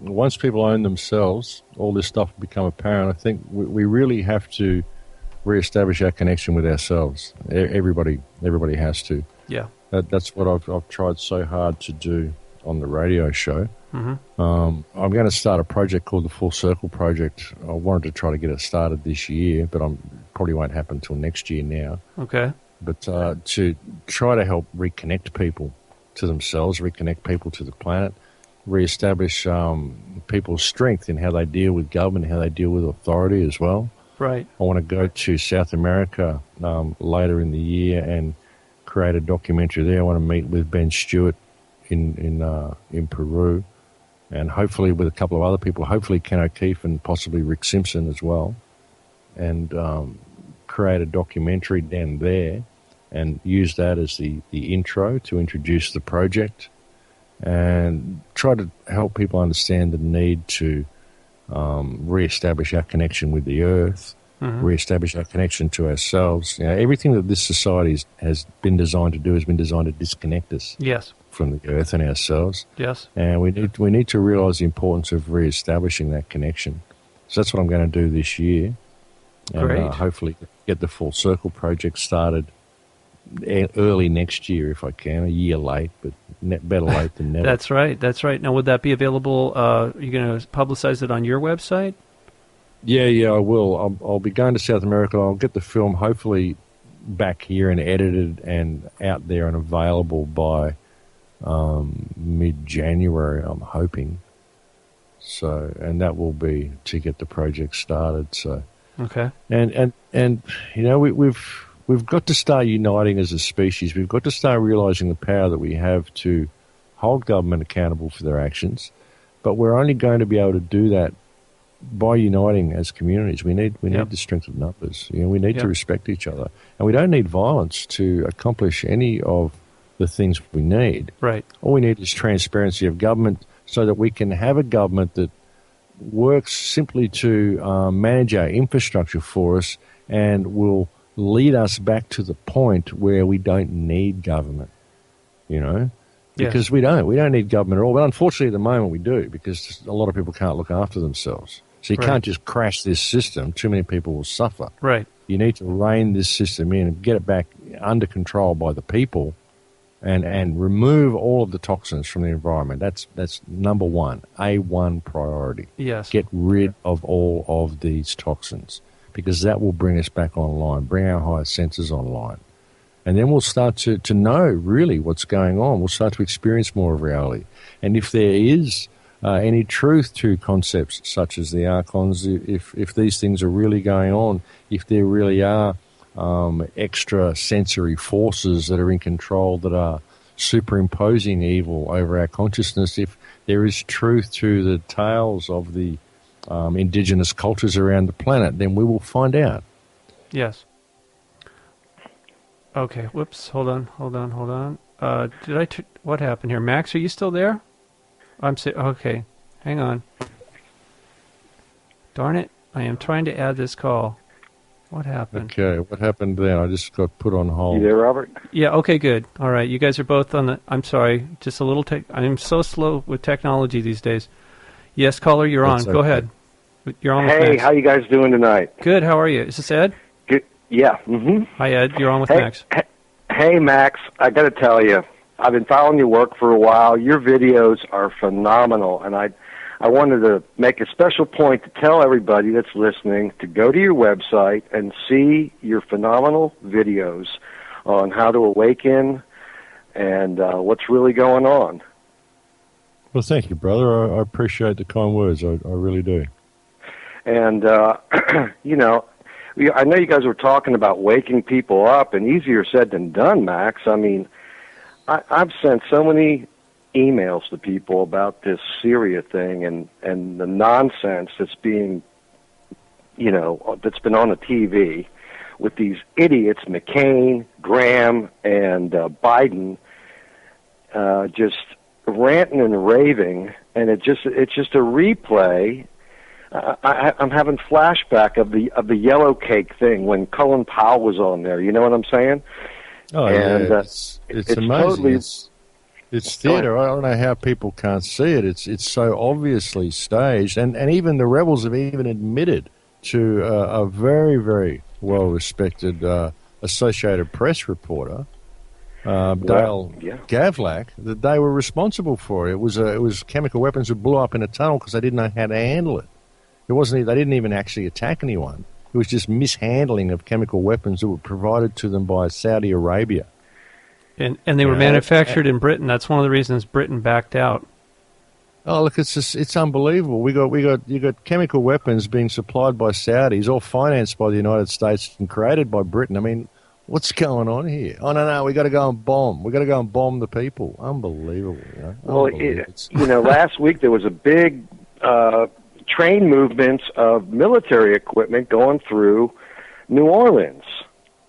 once people own themselves, all this stuff will become apparent. I think we really have to reestablish our connection with ourselves. Everybody has to.
Yeah.
That's what I've tried so hard to do on the radio show.
Mm-hmm.
I'm going to start a project called the Full Circle Project. I wanted to try to get it started this year, but probably won't happen until next year now.
Okay.
But to try to help reconnect people to themselves, reconnect people to the planet, reestablish people's strength in how they deal with government, how they deal with authority as well.
Right.
I want to go to South America later in the year and create a documentary there. I want to meet with Ben Stewart in Peru, and hopefully with a couple of other people, hopefully Ken O'Keefe and possibly Rick Simpson as well, and create a documentary down there and use that as the intro to introduce the project and try to help people understand the need to reestablish our connection with the earth,
mm-hmm.
reestablish our connection to ourselves. You know, everything that this society has been designed to do has been designed to disconnect us
Yes.
from the earth and ourselves.
Yes.
And we need to realize the importance of reestablishing that connection. So that's what I'm going to do this year. And
Great.
Hopefully get the Full Circle project started early next year if I can, a year late, but better late than never.
That's right. That's right. Now, would that be available? Are you going to publicize it on your website?
Yeah, I will. I'll be going to South America. I'll get the film hopefully back here and edited and out there and available by mid-January, I'm hoping. So, and that will be to get the project started. So,
okay.
And you know, we've got to start uniting as a species. We've got to start realizing the power that we have to hold government accountable for their actions. But we're only going to be able to do that by uniting as communities. We need the strength of numbers. You know, we need to respect each other, and we don't need violence to accomplish any of the things we need.
Right.
All we need is transparency of government, so that we can have a government that works simply to manage our infrastructure for us and will lead us back to the point where we don't need government. You know. Because we don't need government at all. But unfortunately, at the moment, we do, because a lot of people can't look after themselves. So you can't just crash this system. Too many people will suffer.
Right.
You need to rein this system in and get it back under control by the people, and remove all of the toxins from the environment. That's number one, A1 priority.
Yes.
Get rid of all of these toxins, because that will bring us back online, bring our higher senses online. And then we'll start to know really what's going on. We'll start to experience more of reality. And if there is any truth to concepts such as the Archons, if these things are really going on, if there really are extra sensory forces that are in control that are superimposing evil over our consciousness, if there is truth to the tales of the indigenous cultures around the planet, then we will find out.
Yes. Okay, whoops, hold on. What happened here? Max, are you still there? Okay, hang on. Darn it, I am trying to add this call. What happened?
Okay, what happened then? I just got put on hold.
You there, Robert?
Yeah, okay, good. All right, you guys are both on the... I'm sorry, just a little... I'm so slow with technology these days. Yes, caller, you're on.
That's
Go
okay.
ahead. You're on with
Hey,
Max.
how you guys doing tonight?
Good, how are you? Is this Ed?
Good. Yeah. Mm-hmm.
Hi, Ed. You're on with
Hey,
Max.
Hey, Max, I got to tell you, I've been following your work for a while. Your videos are phenomenal, and I wanted to make a special point to tell everybody that's listening to go to your website and see your phenomenal videos on how to awaken and what's really going on.
Well, thank you, brother. I appreciate the kind words. I really do.
And, you know, I know you guys were talking about waking people up, and easier said than done, Max. I mean, I've sent so many emails to people about this Syria thing and the nonsense that's being, you know, that's been on the TV with these idiots, McCain, Graham, and Biden, just ranting and raving, and it's just a replay. I'm having flashback of the yellow cake thing when Colin Powell was on there. You know what I'm saying?
Oh,
and,
yeah. It's amazing.
Totally,
it's theater. I don't know how people can't see it. It's so obviously staged, and even the rebels have even admitted to a very, very well-respected Associated Press reporter, Dale Gavlak, that they were responsible for it. It was chemical weapons that blew up in a tunnel because they didn't know how to handle it. It wasn't. They didn't even actually attack anyone. It was just mishandling of chemical weapons that were provided to them by Saudi Arabia.
And they were manufactured in Britain. That's one of the reasons Britain backed out.
Oh, look, it's unbelievable. You got chemical weapons being supplied by Saudis, all financed by the United States and created by Britain. I mean, what's going on here? Oh no, we got to go and bomb. We got to go and bomb the people. Unbelievable. You know?
Well, you know, last week there was a big train movements of military equipment going through New Orleans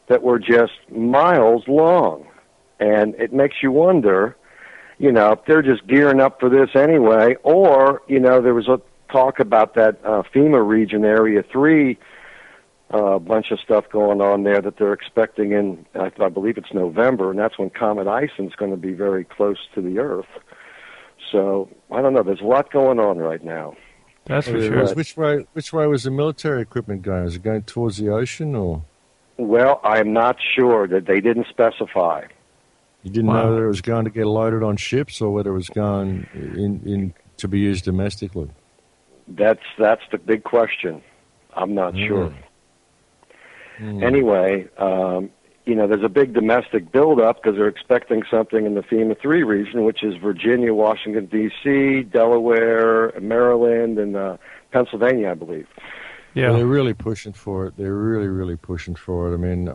that were just miles long, and it makes you wonder, you know, if they're just gearing up for this anyway, or, you know, there was a talk about that FEMA region, Area 3, a bunch of stuff going on there that they're expecting in, I believe it's November, and that's when Comet Ison's going to be very close to the Earth. So, I don't know, there's a lot going on right now.
That's for sure.
Which way was the military equipment going? Was it going towards the ocean, or?
Well, I'm not sure. That they didn't specify.
You didn't know whether it was going to get loaded on ships or whether it was going in to be used domestically.
That's the big question. I'm not sure. Anyway, you know, there's a big domestic buildup because they're expecting something in the FEMA 3 region, which is Virginia, Washington, D.C., Delaware, Maryland, and Pennsylvania, I believe.
Yeah,
well, they're really pushing for it. They're really, really pushing for it. I mean,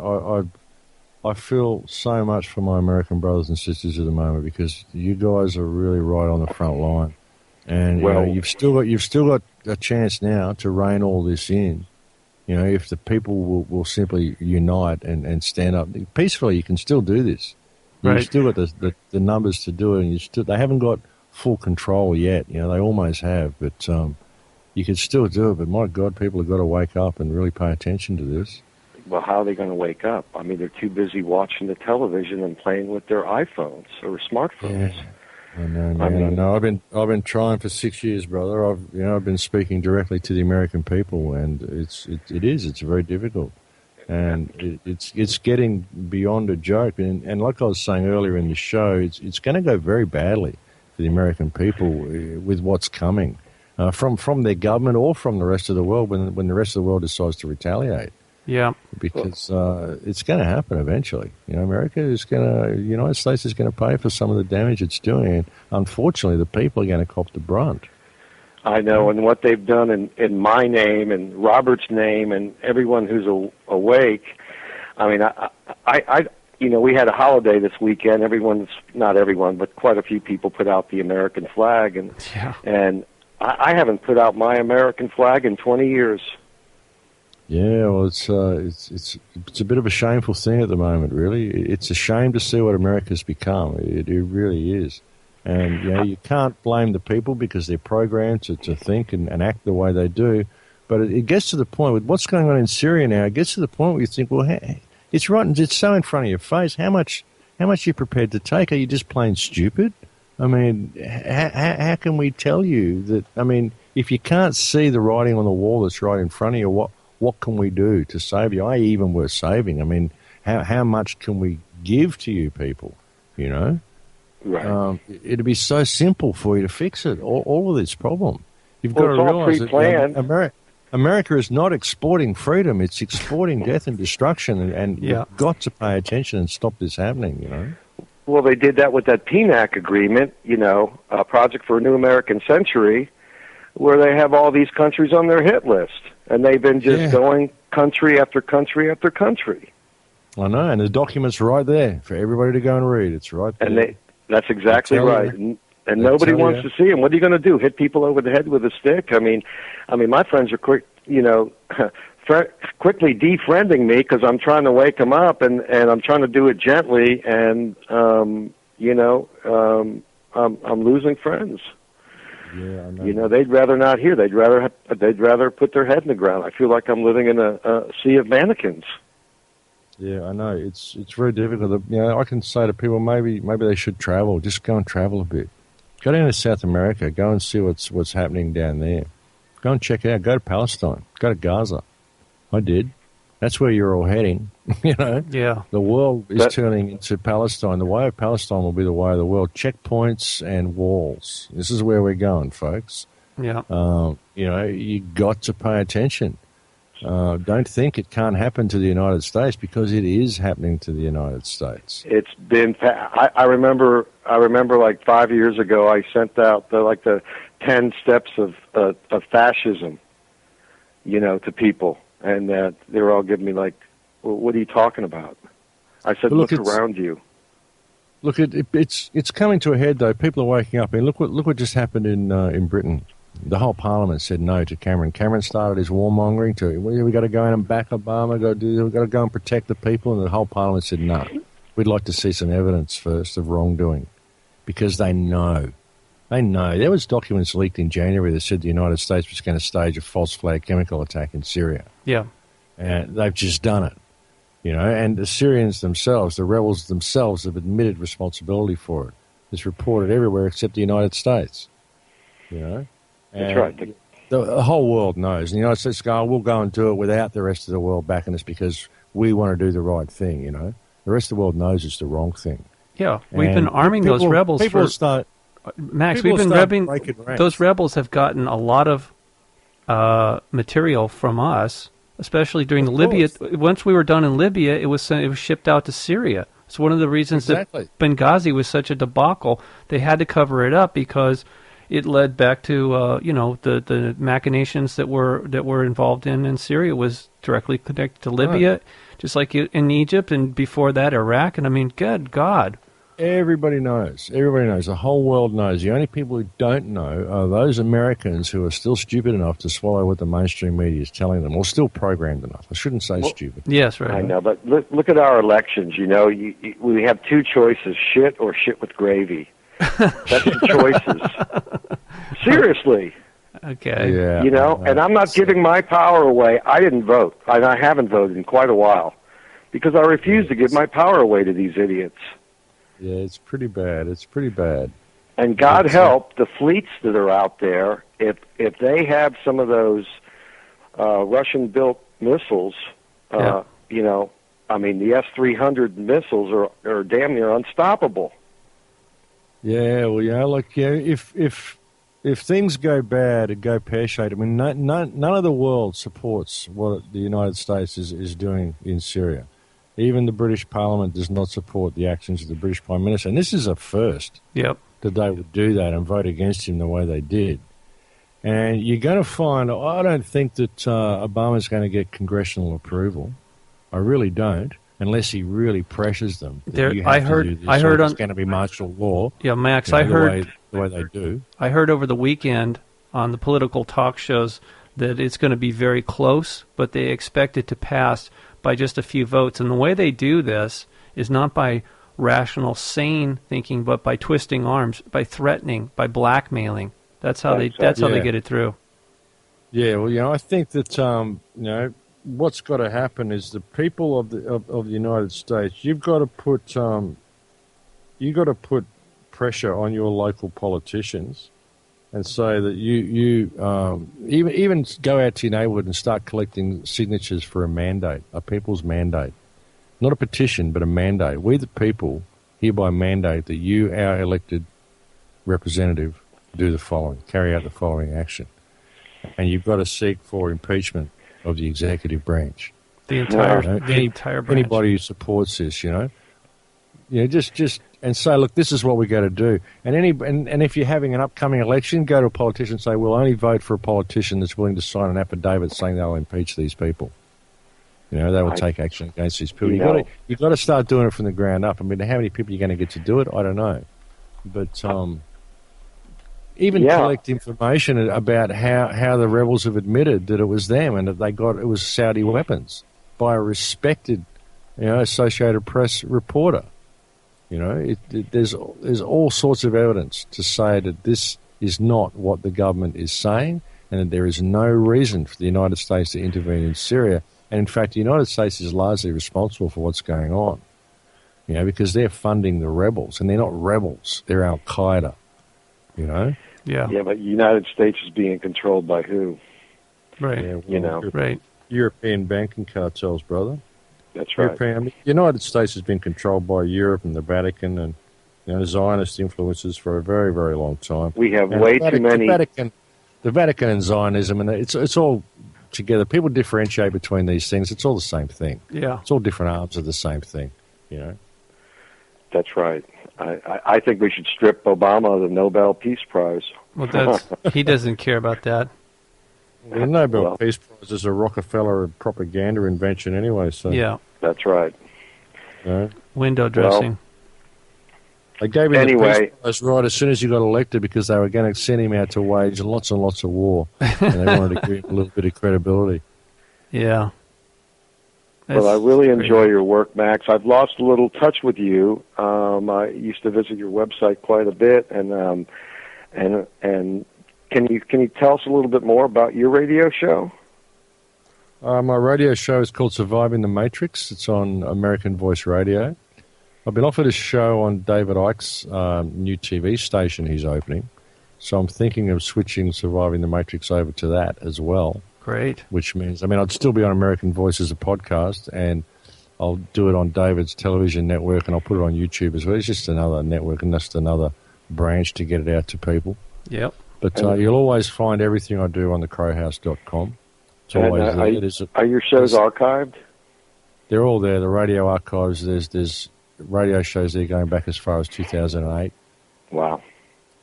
I feel so much for my American brothers and sisters at the moment because you guys are really right on the front line, and you know, you've still got a chance now to rein all this in. You know, if the people will simply unite and stand up peacefully, you can still do this. Right. You've still got the numbers to do it, and they haven't got full control yet. You know, they almost have, but you can still do it. But my God, people have got to wake up and really pay attention to this.
Well, how are they going to wake up? I mean, they're too busy watching the television and playing with their iPhones or smartphones.
Yeah. I know, man. I know. I've been trying for 6 years, brother. I've been speaking directly to the American people, and it's very difficult, and it's getting beyond a joke. And like I was saying earlier in the show, it's going to go very badly for the American people with what's coming from their government or from the rest of the world when the rest of the world decides to retaliate.
Yeah,
because it's going to happen eventually. You know, the United States is going to pay for some of the damage it's doing. And unfortunately, the people are going to cop the brunt.
I know, and what they've done in my name and Robert's name and everyone who's awake. I mean, I you know, we had a holiday this weekend. Not everyone, but quite a few people put out the American flag, and I haven't put out my American flag in 20 years.
Yeah, well, it's a bit of a shameful thing at the moment, really. It's a shame to see what America's become. It really is. And, you know, you can't blame the people because they're programmed to think and act the way they do But it gets to the point with what's going on in Syria now. It gets to the point where you think, well, hey, it's right. It's so in front of your face. How much are you prepared to take? Are you just plain stupid? I mean, how can we tell you that? I mean, if you can't see the writing on the wall that's right in front of you, what can we do to save you? Even worth saving. I mean, how much can we give to you people? You know,
Right.
It'd be so simple for you to fix it. All of this problem. You've got to realize that America is not exporting freedom; it's exporting death and destruction. And we've got to pay attention and stop this happening. You know.
Well, they did that with that PNAC agreement, a Project for a New American Century, where they have all these countries on their hit list, and they've been just going country after country after country.
I know, and the document's right there for everybody to go and read. It's right there.
And that's exactly right. And nobody wants to see them. What are you going to do? Hit people over the head with a stick? I mean, my friends are quickly defriending me because I'm trying to wake them up, and I'm trying to do it gently, and I'm losing friends.
Yeah, I know.
They'd rather not hear. They'd rather put their head in the ground. I feel like I'm living in a sea of mannequins.
Yeah, I know. It's very difficult. I can say to people, maybe they should travel. Just go and travel a bit. Go down to South America. Go and see what's happening down there. Go and check it out. Go to Palestine. Go to Gaza. I did. That's where you're all heading.
Yeah.
The world is turning into Palestine. The way of Palestine will be the way of the world. Checkpoints and walls. This is where we're going, folks.
Yeah.
You got to pay attention. Don't think it can't happen to the United States, because it is happening to the United States.
It's been. I remember like 5 years ago, I sent out the 10 steps of fascism, to people, and they were all giving me like, well, "What are you talking about?" I said, "Look around you."
Look, it's coming to a head though. People are waking up, and look what just happened in Britain. The whole Parliament said no to Cameron. Cameron started his warmongering to, we got to go in and back Obama, we've got to go and protect the people, and the whole Parliament said no. We'd like to see some evidence first of wrongdoing, because they know. They know. There was documents leaked in January that said the United States was going to stage a false flag chemical attack in Syria.
Yeah.
And they've just done it. And the Syrians themselves, the rebels themselves, have admitted responsibility for it. It's reported everywhere except the United States.
That's right.
The whole world knows. And the United States go, we'll go and do it without the rest of the world backing us because we want to do the right thing, The rest of the world knows it's the wrong thing.
Yeah, we've been arming those rebels Max, we've been those rebels have gotten a lot of material from us, especially during the Libya. Once we were done in Libya, it was shipped out to Syria. It's one of the reasons that Benghazi was such a debacle. They had to cover it up because it led back to the machinations that were involved in Syria was directly connected to Libya, just like in Egypt, and before that Iraq. And I mean, good God.
Everybody knows. Everybody knows. The whole world knows. The only people who don't know are those Americans who are still stupid enough to swallow what the mainstream media is telling them, or still programmed enough. I shouldn't say stupid.
Yes, right.
I know, but look at our elections. We have two choices: shit or shit with gravy. That's the choices. Seriously.
Okay.
Yeah.
And I'm not giving my power away. I didn't vote, and I haven't voted in quite a while because I refuse to give my power away to these idiots.
Yeah, it's pretty bad. It's pretty bad.
And God help the fleets that are out there if they have some of those Russian-built missiles. The S-300 missiles are damn near unstoppable.
Yeah, well, if things go bad and go pear-shaped, I mean, none of the world supports what the United States is doing in Syria. Even the British Parliament does not support the actions of the British Prime Minister. And this is a first that they would do that and vote against him the way they did. And you're going to find, I don't think that Obama's going to get congressional approval. I really don't, unless he really pressures them.
I heard it's
going to be martial law.
Yeah, Max,
I heard the way they do.
I heard over the weekend on the political talk shows that it's going to be very close, but they expect it to pass by just a few votes. And the way they do this is not by rational, sane thinking, but by twisting arms, by threatening, by blackmailing. That's how they get it through.
Yeah, well, I think that what's got to happen is the people of the United States. You've got to put pressure on your local politicians and say that you even go out to your neighborhood and start collecting signatures for a mandate, a people's mandate, not a petition, but a mandate. We the people hereby mandate that you, our elected representative, do the following, carry out the following action. And you've got to seek for impeachment of the executive branch.
The entire branch.
Anybody who supports this, just and say, look, this is what we got to do. And if you're having an upcoming election, go to a politician and say, we'll only vote for a politician that's willing to sign an affidavit saying they'll impeach these people. They will take action against these people. You've got to start doing it from the ground up. I mean, how many people you're going to get to do it, I don't know. But collect information about how the rebels have admitted that it was them and that it was Saudi weapons by a respected, Associated Press reporter. There's all sorts of evidence to say that this is not what the government is saying and that there is no reason for the United States to intervene in Syria. And in fact, the United States is largely responsible for what's going on, because they're funding the rebels, and they're not rebels; they're Al Qaeda.
Yeah.
Yeah, but the United States is being controlled by who?
Right.
Yeah,
right.
European banking cartels, brother.
That's right.
The United States has been controlled by Europe and the Vatican and Zionist influences for a very, very long time.
We have way too many.
The Vatican and Zionism, and it's all together. People differentiate between these things. It's all the same thing.
Yeah.
It's all different arms of the same thing.
That's right. I think we should strip Obama of the Nobel Peace Prize.
Well, he doesn't care about that.
The Nobel Peace Prize is a Rockefeller propaganda invention anyway. So
yeah,
that's right.
Window dressing.
They gave him the Peace Prize right as soon as he got elected because they were going to send him out to wage lots and lots of war, and they wanted to give him a little bit of credibility.
Yeah.
Well, I really enjoy your work, Max. I've lost a little touch with you. I used to visit your website quite a bit, and can you tell us a little bit more about your radio show?
My radio show is called Surviving the Matrix. It's on American Voice Radio. I've been offered a show on David Icke's new TV station he's opening, so I'm thinking of switching Surviving the Matrix over to that as well.
Great.
Which means, I'd still be on American Voice as a podcast, and I'll do it on David's television network, and I'll put it on YouTube as well. It's just another network and just another branch to get it out to people.
Yep.
But you'll always find everything I do on thecrowhouse.com. It's always there.
Are your shows archived?
They're all there. The radio archives, there's radio shows there going back as far as 2008.
Wow.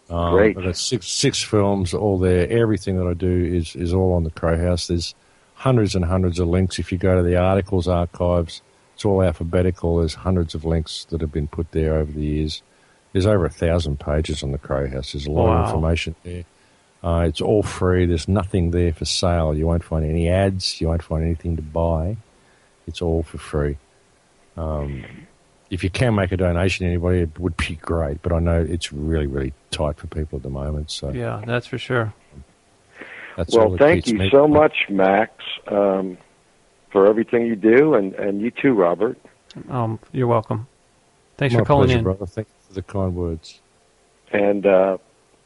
Great.
I've got six films all there. Everything that I do is all on the Crow House. There's hundreds and hundreds of links. If you go to the articles archives, it's all alphabetical. There's hundreds of links that have been put there over the years. There's over 1,000 pages on the Crow House. There's a lot of information there. It's all free. There's nothing there for sale. You won't find any ads. You won't find anything to buy. It's all for free. If you can make a donation to anybody, it would be great. But I know it's really, really tight for people at the moment. So
yeah, that's for sure.
Well, thank you so much, Max, for everything you do, and you too, Robert.
You're welcome. Thanks for calling in,
brother. Thank you for the kind words.
And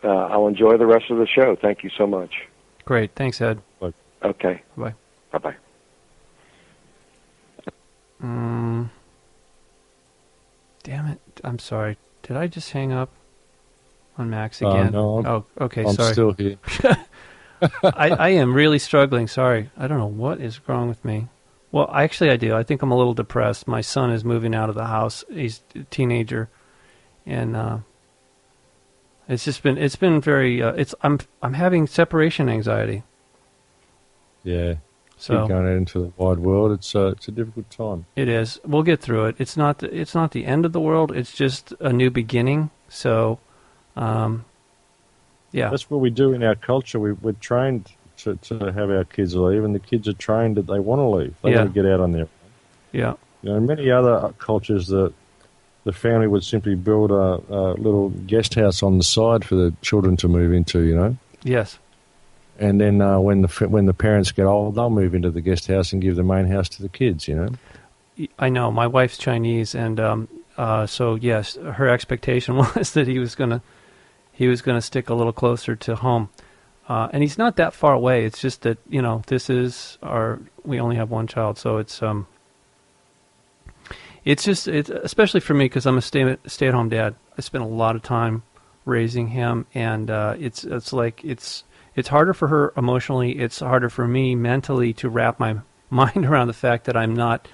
I'll enjoy the rest of the show. Thank you so much.
Great. Thanks, Ed.
Bye.
Okay.
Bye.
Bye-bye.
Damn it. I'm sorry. Did I just hang up on Max again?
No.
Okay,
I'm
sorry.
still here.
I am really struggling. Sorry. I don't know what is wrong with me. Well, actually I do. I think I'm a little depressed. My son is moving out of the house. He's a teenager. And it's been very I'm having separation anxiety.
Yeah.
So
going out into the wide world, it's a difficult time.
It is. We'll get through it. It's not the end of the world. It's just a new beginning. So, yeah.
That's what we do in our culture. We're trained to have our kids leave, and the kids are trained that they want to leave. They want to get out on their own.
Yeah.
In many other cultures, the family would simply build a little guest house on the side for the children to move into.
Yes.
And then when the parents get old, they'll move into the guest house and give the main house to the kids, you know?
I know. My wife's Chinese, and so, yes, her expectation was that he was going to stick a little closer to home. And he's not that far away. It's just that, you know, we only have one child, so it's especially for me, because I'm a stay-at-home dad. I spend a lot of time raising him, and it's harder for her emotionally. It's harder for me mentally to wrap my mind around the fact that I'm not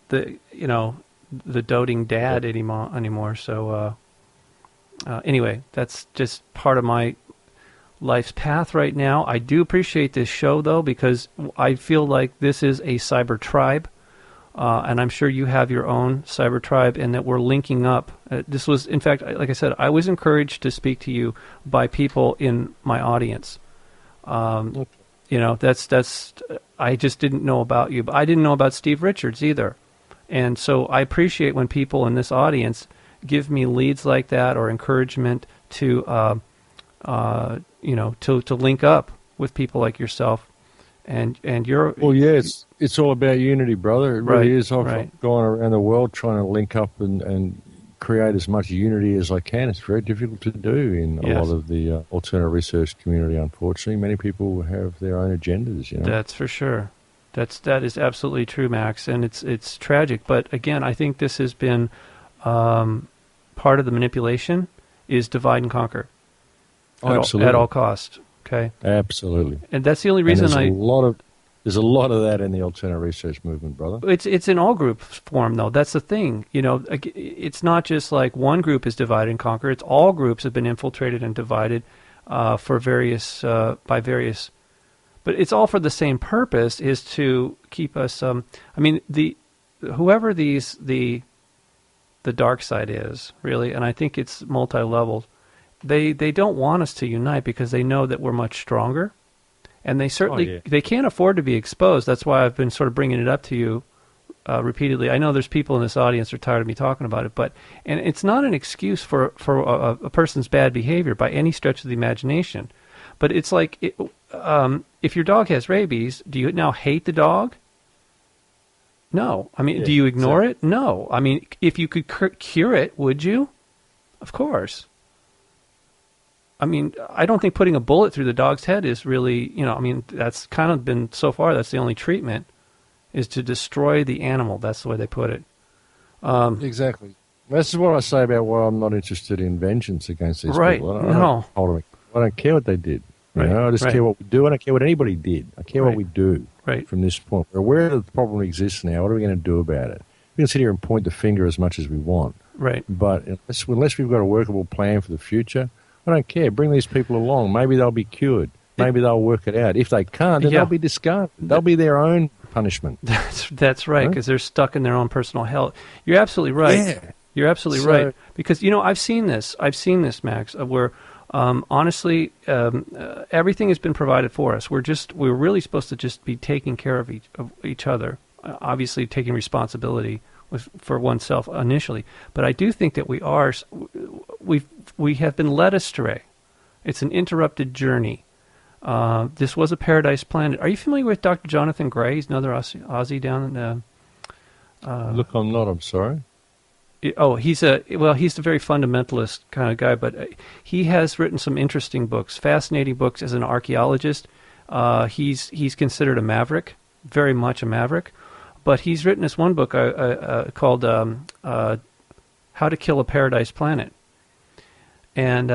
the doting dad anymore. So anyway, that's just part of my life's path right now. I do appreciate this show, though, because I feel like this is a cyber tribe. And I'm sure you have your own cyber tribe, and that we're linking up. This was, in fact, like I said, I was encouraged to speak to you by people in my audience. You know, that's I just didn't know about you, but I didn't know about Steve Richards either. And so I appreciate when people in this audience give me leads like that or encouragement to, to link up with people like yourself. And you're...
Well, yeah, it's all about unity, brother. It really is. I've gone around the world trying to link up and create as much unity as I can. It's very difficult to do in a lot of the alternative research community, unfortunately. Many people have their own agendas, you know.
That's for sure. That is absolutely true, Max, and it's tragic. But again, I think this has been part of the manipulation is divide and conquer.
Absolutely.
At all costs. Okay.
Absolutely.
And that's the only reason
there's a lot of that in the alternative research movement, brother.
It's in all group form, though. That's the thing. You know, it's not just like one group is divide and conquer. It's all groups have been infiltrated and divided by various. But it's all for the same purpose: is to keep us. I mean, whoever the dark side is really, and I think it's multi-leveled. They don't want us to unite because they know that we're much stronger, and they certainly they can't afford to be exposed. That's why I've been sort of bringing it up to you repeatedly. I know there's people in this audience who are tired of me talking about it, and it's not an excuse for a person's bad behavior by any stretch of the imagination. But it's like if your dog has rabies, do you now hate the dog? No. I mean, do you ignore it? No. I mean, if you could cure it, would you? Of course. I mean, I don't think putting a bullet through the dog's head is really, I mean, that's kind of been, so far, that's the only treatment, is to destroy the animal. That's the way they put it.
Exactly. This is what I say about why I'm not interested in vengeance against these people. I don't care what they did. Right. I just care what we do. I don't care what anybody did. I care what we do from this point. We're aware that the problem exists now. What are we going to do about it? We can sit here and point the finger as much as we want.
Right.
But unless we've got a workable plan for the future, I don't care. Bring these people along. Maybe they'll be cured. Maybe they'll work it out. If they can't, then they'll be discarded. They'll be their own punishment.
That's right, because they're stuck in their own personal hell. You're absolutely right. Yeah. You're absolutely right. Because, I've seen this, Max, where honestly, everything has been provided for us. We're really supposed to just be taking care of each other. Obviously, taking responsibility for oneself initially, but I do think that we have been led astray. It's an interrupted journey. This was a paradise planet. Are you familiar with Dr. Jonathan Gray? He's another Aussie down in.
Look, I'm not. I'm sorry.
He's a very fundamentalist kind of guy, but he has written some interesting books, fascinating books as an archaeologist. He's considered a maverick, very much a maverick. But he's written this one book called How to Kill a Paradise Planet. And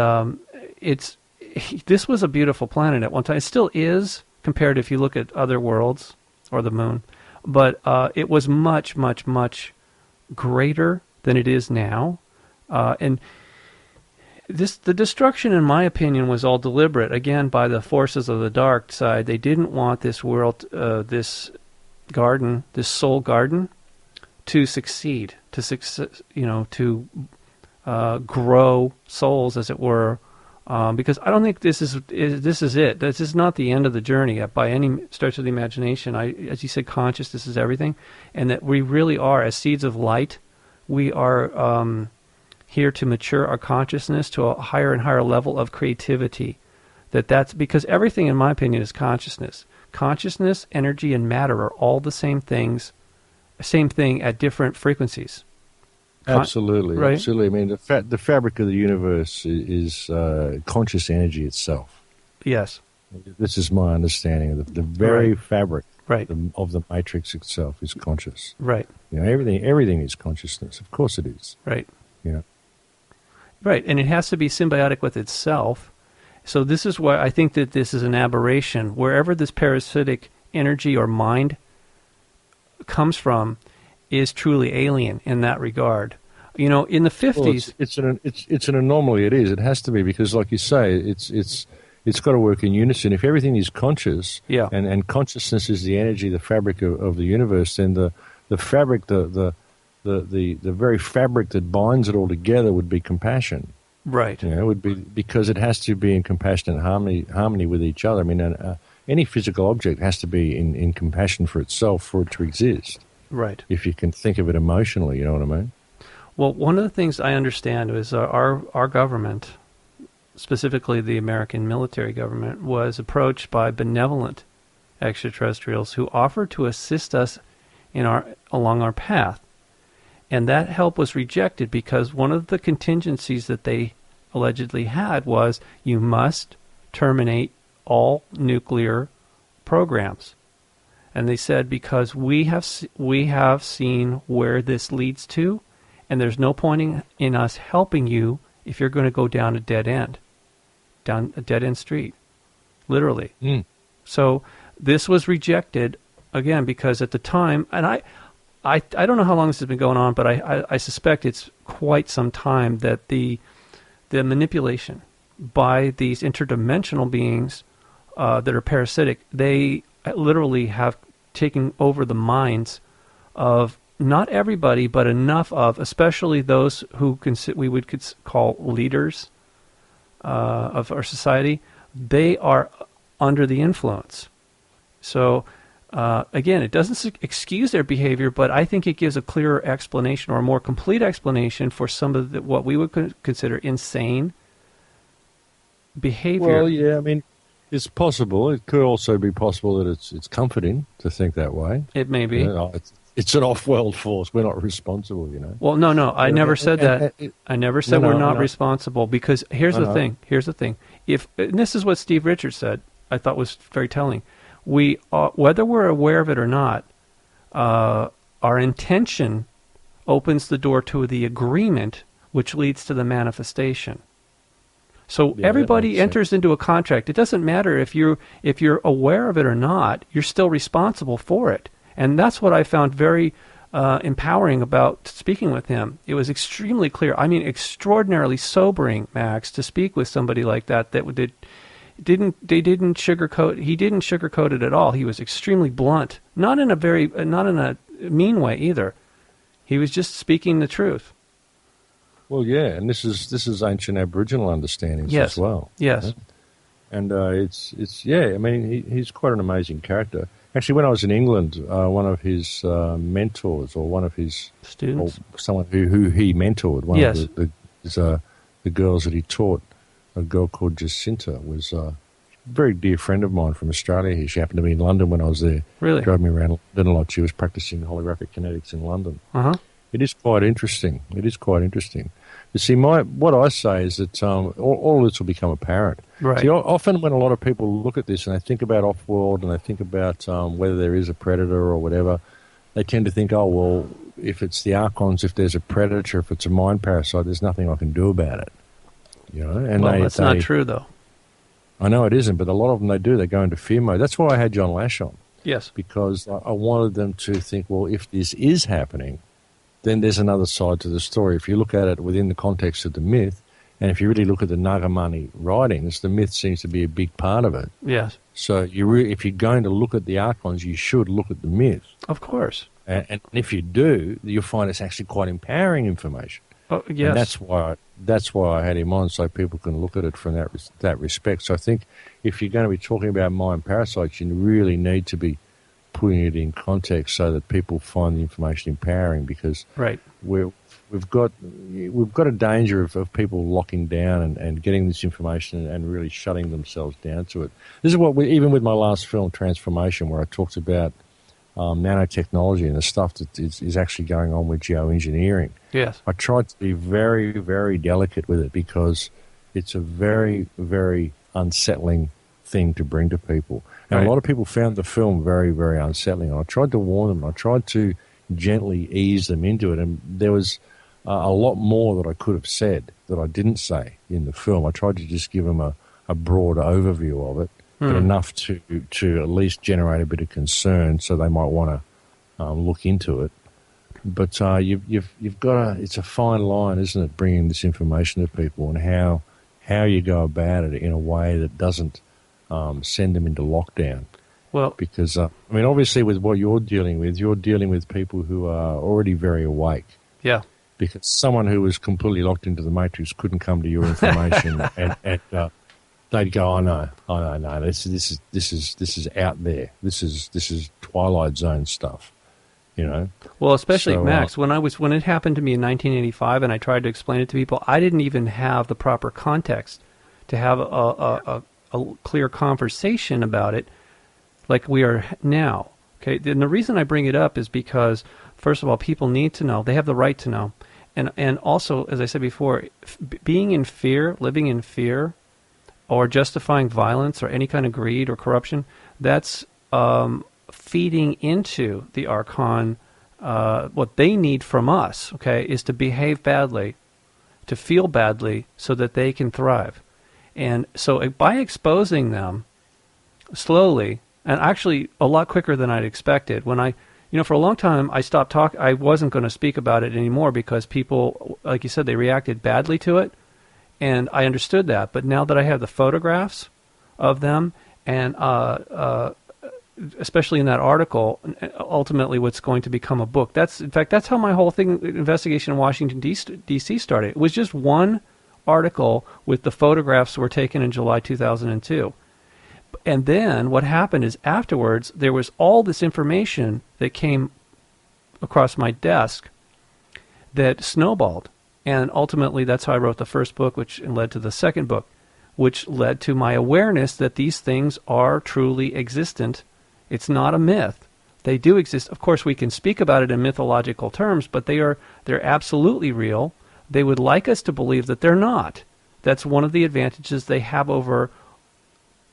this was a beautiful planet at one time. It still is, compared if you look at other worlds or the moon. But it was much, much, much greater than it is now. And the destruction, in my opinion, was all deliberate, again, by the forces of the dark side. They didn't want this world, this garden, this soul garden, to succeed, to grow souls, as it were, because I don't think this is it. This is not the end of the journey by any stretch of the imagination. As you said, consciousness is everything, and that we really are, as seeds of light, we are here to mature our consciousness to a higher and higher level of creativity, That's because everything, in my opinion, is consciousness. Consciousness, energy, and matter are all the same thing at different frequencies.
Absolutely,
right?
Absolutely. I mean, the fabric of the universe is conscious energy itself.
Yes.
This is my understanding of the very fabric of the matrix itself is conscious.
Right.
Everything is consciousness. Of course it is.
Right.
You know.
Right, and it has to be symbiotic with itself. So this is why I think that this is an aberration. Wherever this parasitic energy or mind comes from is truly alien in that regard. In the 50s...
Well, it's an anomaly. It is. It has to be because, like you say, it's got to work in unison. If everything is conscious, and consciousness is the energy, the fabric of the universe, then the fabric, the very fabric that binds it all together would be compassion.
Right.
It would be because it has to be in compassionate harmony with each other. I mean, any physical object has to be in compassion for itself for it to exist.
Right.
If you can think of it emotionally, you know what I mean?
Well, one of the things I understand is our government, specifically the American military government, was approached by benevolent extraterrestrials who offered to assist us along our path. And that help was rejected because one of the contingencies that they allegedly had was you must terminate all nuclear programs. And they said because we have seen where this leads to, and there's no point in us helping you if you're going to go down a dead end street, literally. So this was rejected again because at the time, and I don't know how long this has been going on, but I suspect it's quite some time that the manipulation by these interdimensional beings that are parasitic, they literally have taken over the minds of not everybody, but enough of, especially those who we would call leaders of our society. They are under the influence. So again, it doesn't excuse their behavior, but I think it gives a clearer explanation or a more complete explanation for some of what we would consider insane behavior.
Well, yeah, I mean, it's possible. It could also be possible that it's comforting to think that way.
It may be.
It's an off-world force. We're not responsible,
Well, no, I never said that. I never said we're not responsible because here's the thing. Here's the thing. And this is what Steve Richards said, I thought was very telling. We, whether we're aware of it or not, our intention opens the door to the agreement, which leads to the manifestation. So everybody enters into a contract. It doesn't matter if you're aware of it or not. You're still responsible for it, and that's what I found very empowering about speaking with him. It was extremely clear. I mean, extraordinarily sobering, Max, to speak with somebody like that. He didn't sugarcoat it at all. He was extremely blunt, not in a mean way either. He was just speaking the truth.
Well, yeah, and this is ancient Aboriginal understandings as well.
Yes.
Right? And it's I mean, he's quite an amazing character. Actually, when I was in England, one of his mentors or one of his
students,
or someone who he mentored, one of the girls that he taught, a girl called Jacinta, was a very dear friend of mine from Australia. She happened to be in London when I was there.
Really?
Drove me around London a lot. She was practicing holographic kinetics in London.
Uh-huh.
It is quite interesting. You see, what I say is that all this will become apparent.
Right.
See, often when a lot of people look at this and they think about off-world and they think about whether there is a predator or whatever, they tend to think, oh, well, if it's the Archons, if there's a predator, if it's a mind parasite, there's nothing I can do about it. And
that's not true, though.
I know it isn't, but a lot of them, they do. They go into fear mode. That's why I had John Lash on.
Yes.
Because I wanted them to think, well, if this is happening, then there's another side to the story. If you look at it within the context of the myth, and if you really look at the Nagamani writings, the myth seems to be a big part of it.
Yes.
So if you're going to look at the Archons, you should look at the myth.
Of course.
And if you do, you'll find it's actually quite empowering information.
Oh, yes.
And that's why I had him on, so people can look at it from that respect. So I think if you're going to be talking about mind parasites, you really need to be putting it in context so that people find the information empowering, because
Right.
we've got a danger of people locking down and getting this information and really shutting themselves down to it. This is what even with my last film, Trance-Formation, where I talked about nanotechnology and the stuff that is actually going on with geoengineering.
Yes.
I tried to be very, very delicate with it because it's a very, very unsettling thing to bring to people. And
Right.
a lot of people found the film very, very unsettling. And I tried to warn them. I tried to gently ease them into it. And there was a lot more that I could have said that I didn't say in the film. I tried to just give them a broad overview of it, but enough to at least generate a bit of concern so they might want to look into it. But you've got it's a fine line, isn't it, bringing this information to people and how you go about it in a way that doesn't send them into lockdown.
Well,
Because, obviously with what you're dealing with people who are already very awake.
yeah.
Because someone who was completely locked into the matrix couldn't come to your information and they'd go, no, this is out there. This is Twilight Zone stuff, you know.
Well, especially
So,
Max, when it happened to me in 1985, and I tried to explain it to people, I didn't even have the proper context to have a clear conversation about it, like we are now. Okay, and the reason I bring it up is because, first of all, people need to know; they have the right to know, and also, as I said before, being in fear, living in fear, or justifying violence or any kind of greed or corruption, that's feeding into the Archon. What they need from us, okay, is to behave badly, to feel badly, so that they can thrive. And so by exposing them slowly, and actually a lot quicker than I'd expected, when for a long time I stopped talking, I wasn't going to speak about it anymore because people, like you said, they reacted badly to it. And I understood that, but now that I have the photographs of them, and especially in that article, ultimately what's going to become a book. That's how my whole investigation in Washington, D.C. started. It was just one article with the photographs were taken in July 2002. And then what happened is afterwards, there was all this information that came across my desk that snowballed. And ultimately, that's how I wrote the first book, which led to the second book, which led to my awareness that these things are truly existent. It's not a myth. They do exist. Of course, we can speak about it in mythological terms, but they're absolutely real. They would like us to believe that they're not. That's one of the advantages they have over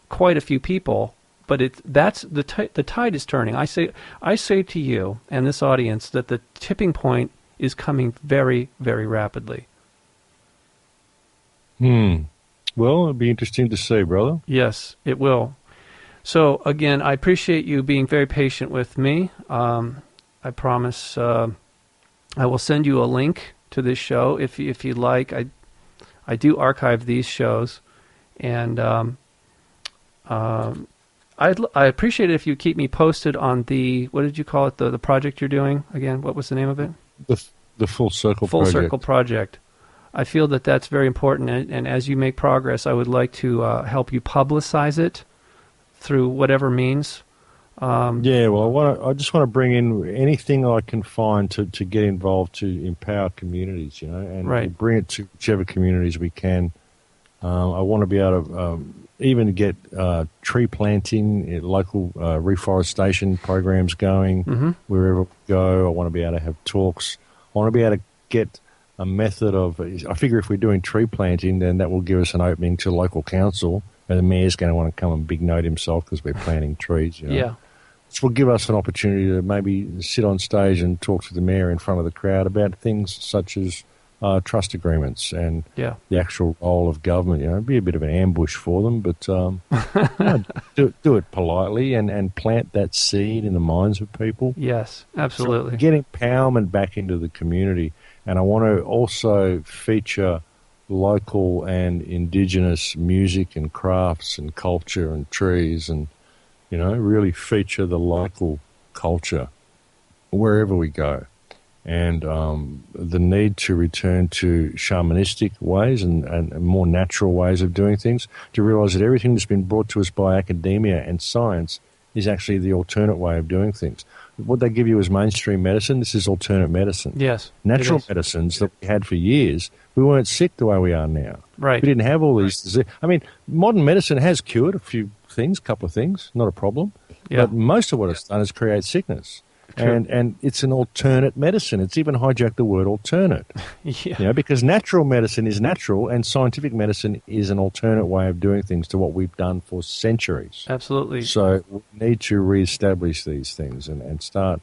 quite a few people. But the tide is turning. I say to you and this audience that the tipping point is coming very, very rapidly.
Well, it'll be interesting to see, brother.
Yes, it will. So, again, I appreciate you being very patient with me. I promise I will send you a link to this show if you'd like. I do archive these shows, and I appreciate it if you keep me posted on the, what did you call it, the project you're doing again? What was the name of it?
The Full Circle
Full
Project.
Circle Project. I feel that that's very important, and as you make progress, I would like to help you publicize it through whatever means.
I just want to bring in anything I can find to get involved to empower communities, and
Right.
we'll bring it to whichever communities we can. I want to be able to even get tree planting, local reforestation programs going wherever we go. I want to be able to have talks. I want to be able to get a method of, I figure if we're doing tree planting, then that will give us an opening to local council, and the mayor's going to want to come and big note himself because we're planting trees.
Yeah.
Which will give us an opportunity to maybe sit on stage and talk to the mayor in front of the crowd about things such as trust agreements and the actual role of government. It'd be a bit of an ambush for them, but do it politely and plant that seed in the minds of people.
Yes, absolutely.
So get empowerment back into the community. And I want to also feature local and indigenous music and crafts and culture and trees and, really feature the local culture wherever we go. And the need to return to shamanistic ways and more natural ways of doing things, to realize that everything that's been brought to us by academia and science is actually the alternate way of doing things. What they give you is mainstream medicine. This is alternate medicine.
Yes.
Natural medicines that we had for years, we weren't sick the way we are now.
Right.
We didn't have all these diseases. I mean, modern medicine has cured a few things, couple of things, not a problem.
Yeah.
But most of what it's done is create sickness. And it's an alternate medicine. It's even hijacked the word alternate.
Yeah.
Because natural medicine is natural and scientific medicine is an alternate way of doing things to what we've done for centuries.
Absolutely.
So we need to reestablish these things and start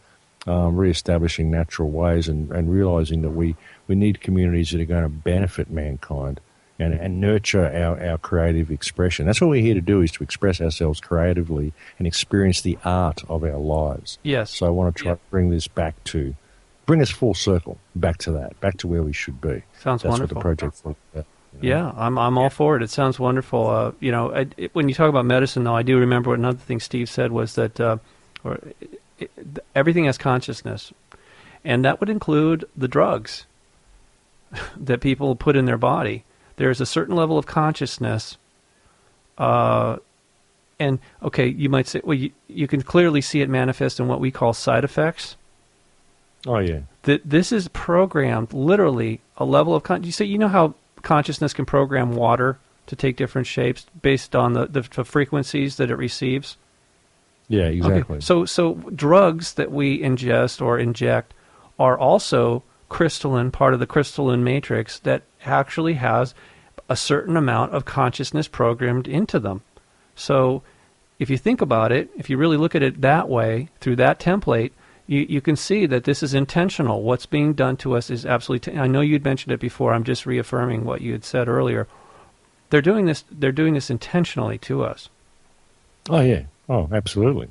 reestablishing natural ways and realizing that we need communities that are going to benefit mankind and nurture our creative expression. That's what we're here to do, is to express ourselves creatively and experience the art of our lives.
Yes.
So I want to try to bring this back to, bring us full circle back to that, back to where we should be.
Sounds
That's
wonderful.
what the project's about.
Yeah, I'm all for it. It sounds wonderful. When you talk about medicine, though, I do remember what another thing Steve said was that everything has consciousness, and that would include the drugs that people put in their body. There's a certain level of consciousness, and okay, you might say, well, you can clearly see it manifest in what we call side effects.
Oh yeah.
This is programmed, literally, a level of you know how consciousness can program water to take different shapes based on the frequencies that it receives?
Yeah, exactly.
Okay. So drugs that we ingest or inject are also crystalline, part of the crystalline matrix that actually has a certain amount of consciousness programmed into them. So if you think about it, if you really look at it that way, through that template, you can see that this is intentional. What's being done to us is absolutely... I know you'd mentioned it before. I'm just reaffirming what you had said earlier. They're doing this intentionally to us.
Oh, yeah. Oh, absolutely.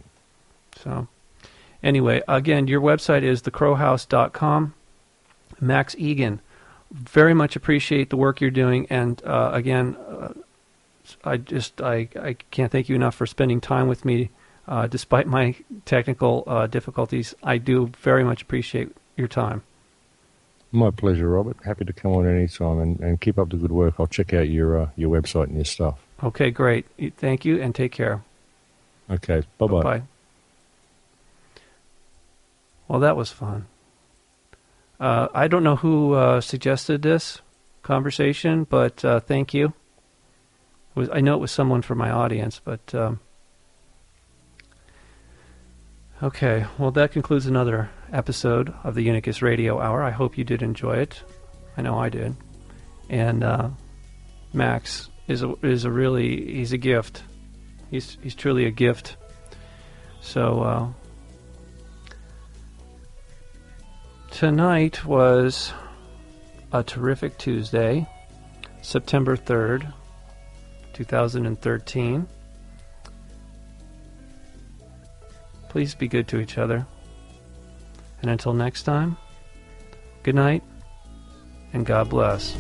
So, anyway, again, your website is thecrowhouse.com. Max Igan, very much appreciate the work you're doing, and again, I can't thank you enough for spending time with me. Despite my technical difficulties, I do very much appreciate your time.
My pleasure, Robert. Happy to come on any time and keep up the good work. I'll check out your website and your stuff.
Okay, great. Thank you, and take care.
Okay, bye-bye.
Bye. Well, that was fun. I don't know who suggested this conversation, but thank you. I know it was someone from my audience, but... Okay, well, that concludes another episode of the Unicus Radio Hour. I hope you did enjoy it. I know I did. And Max is he's a gift. He's truly a gift. So tonight was a terrific Tuesday, September 3rd, 2013. Please be good to each other. And until next time, good night, and God bless.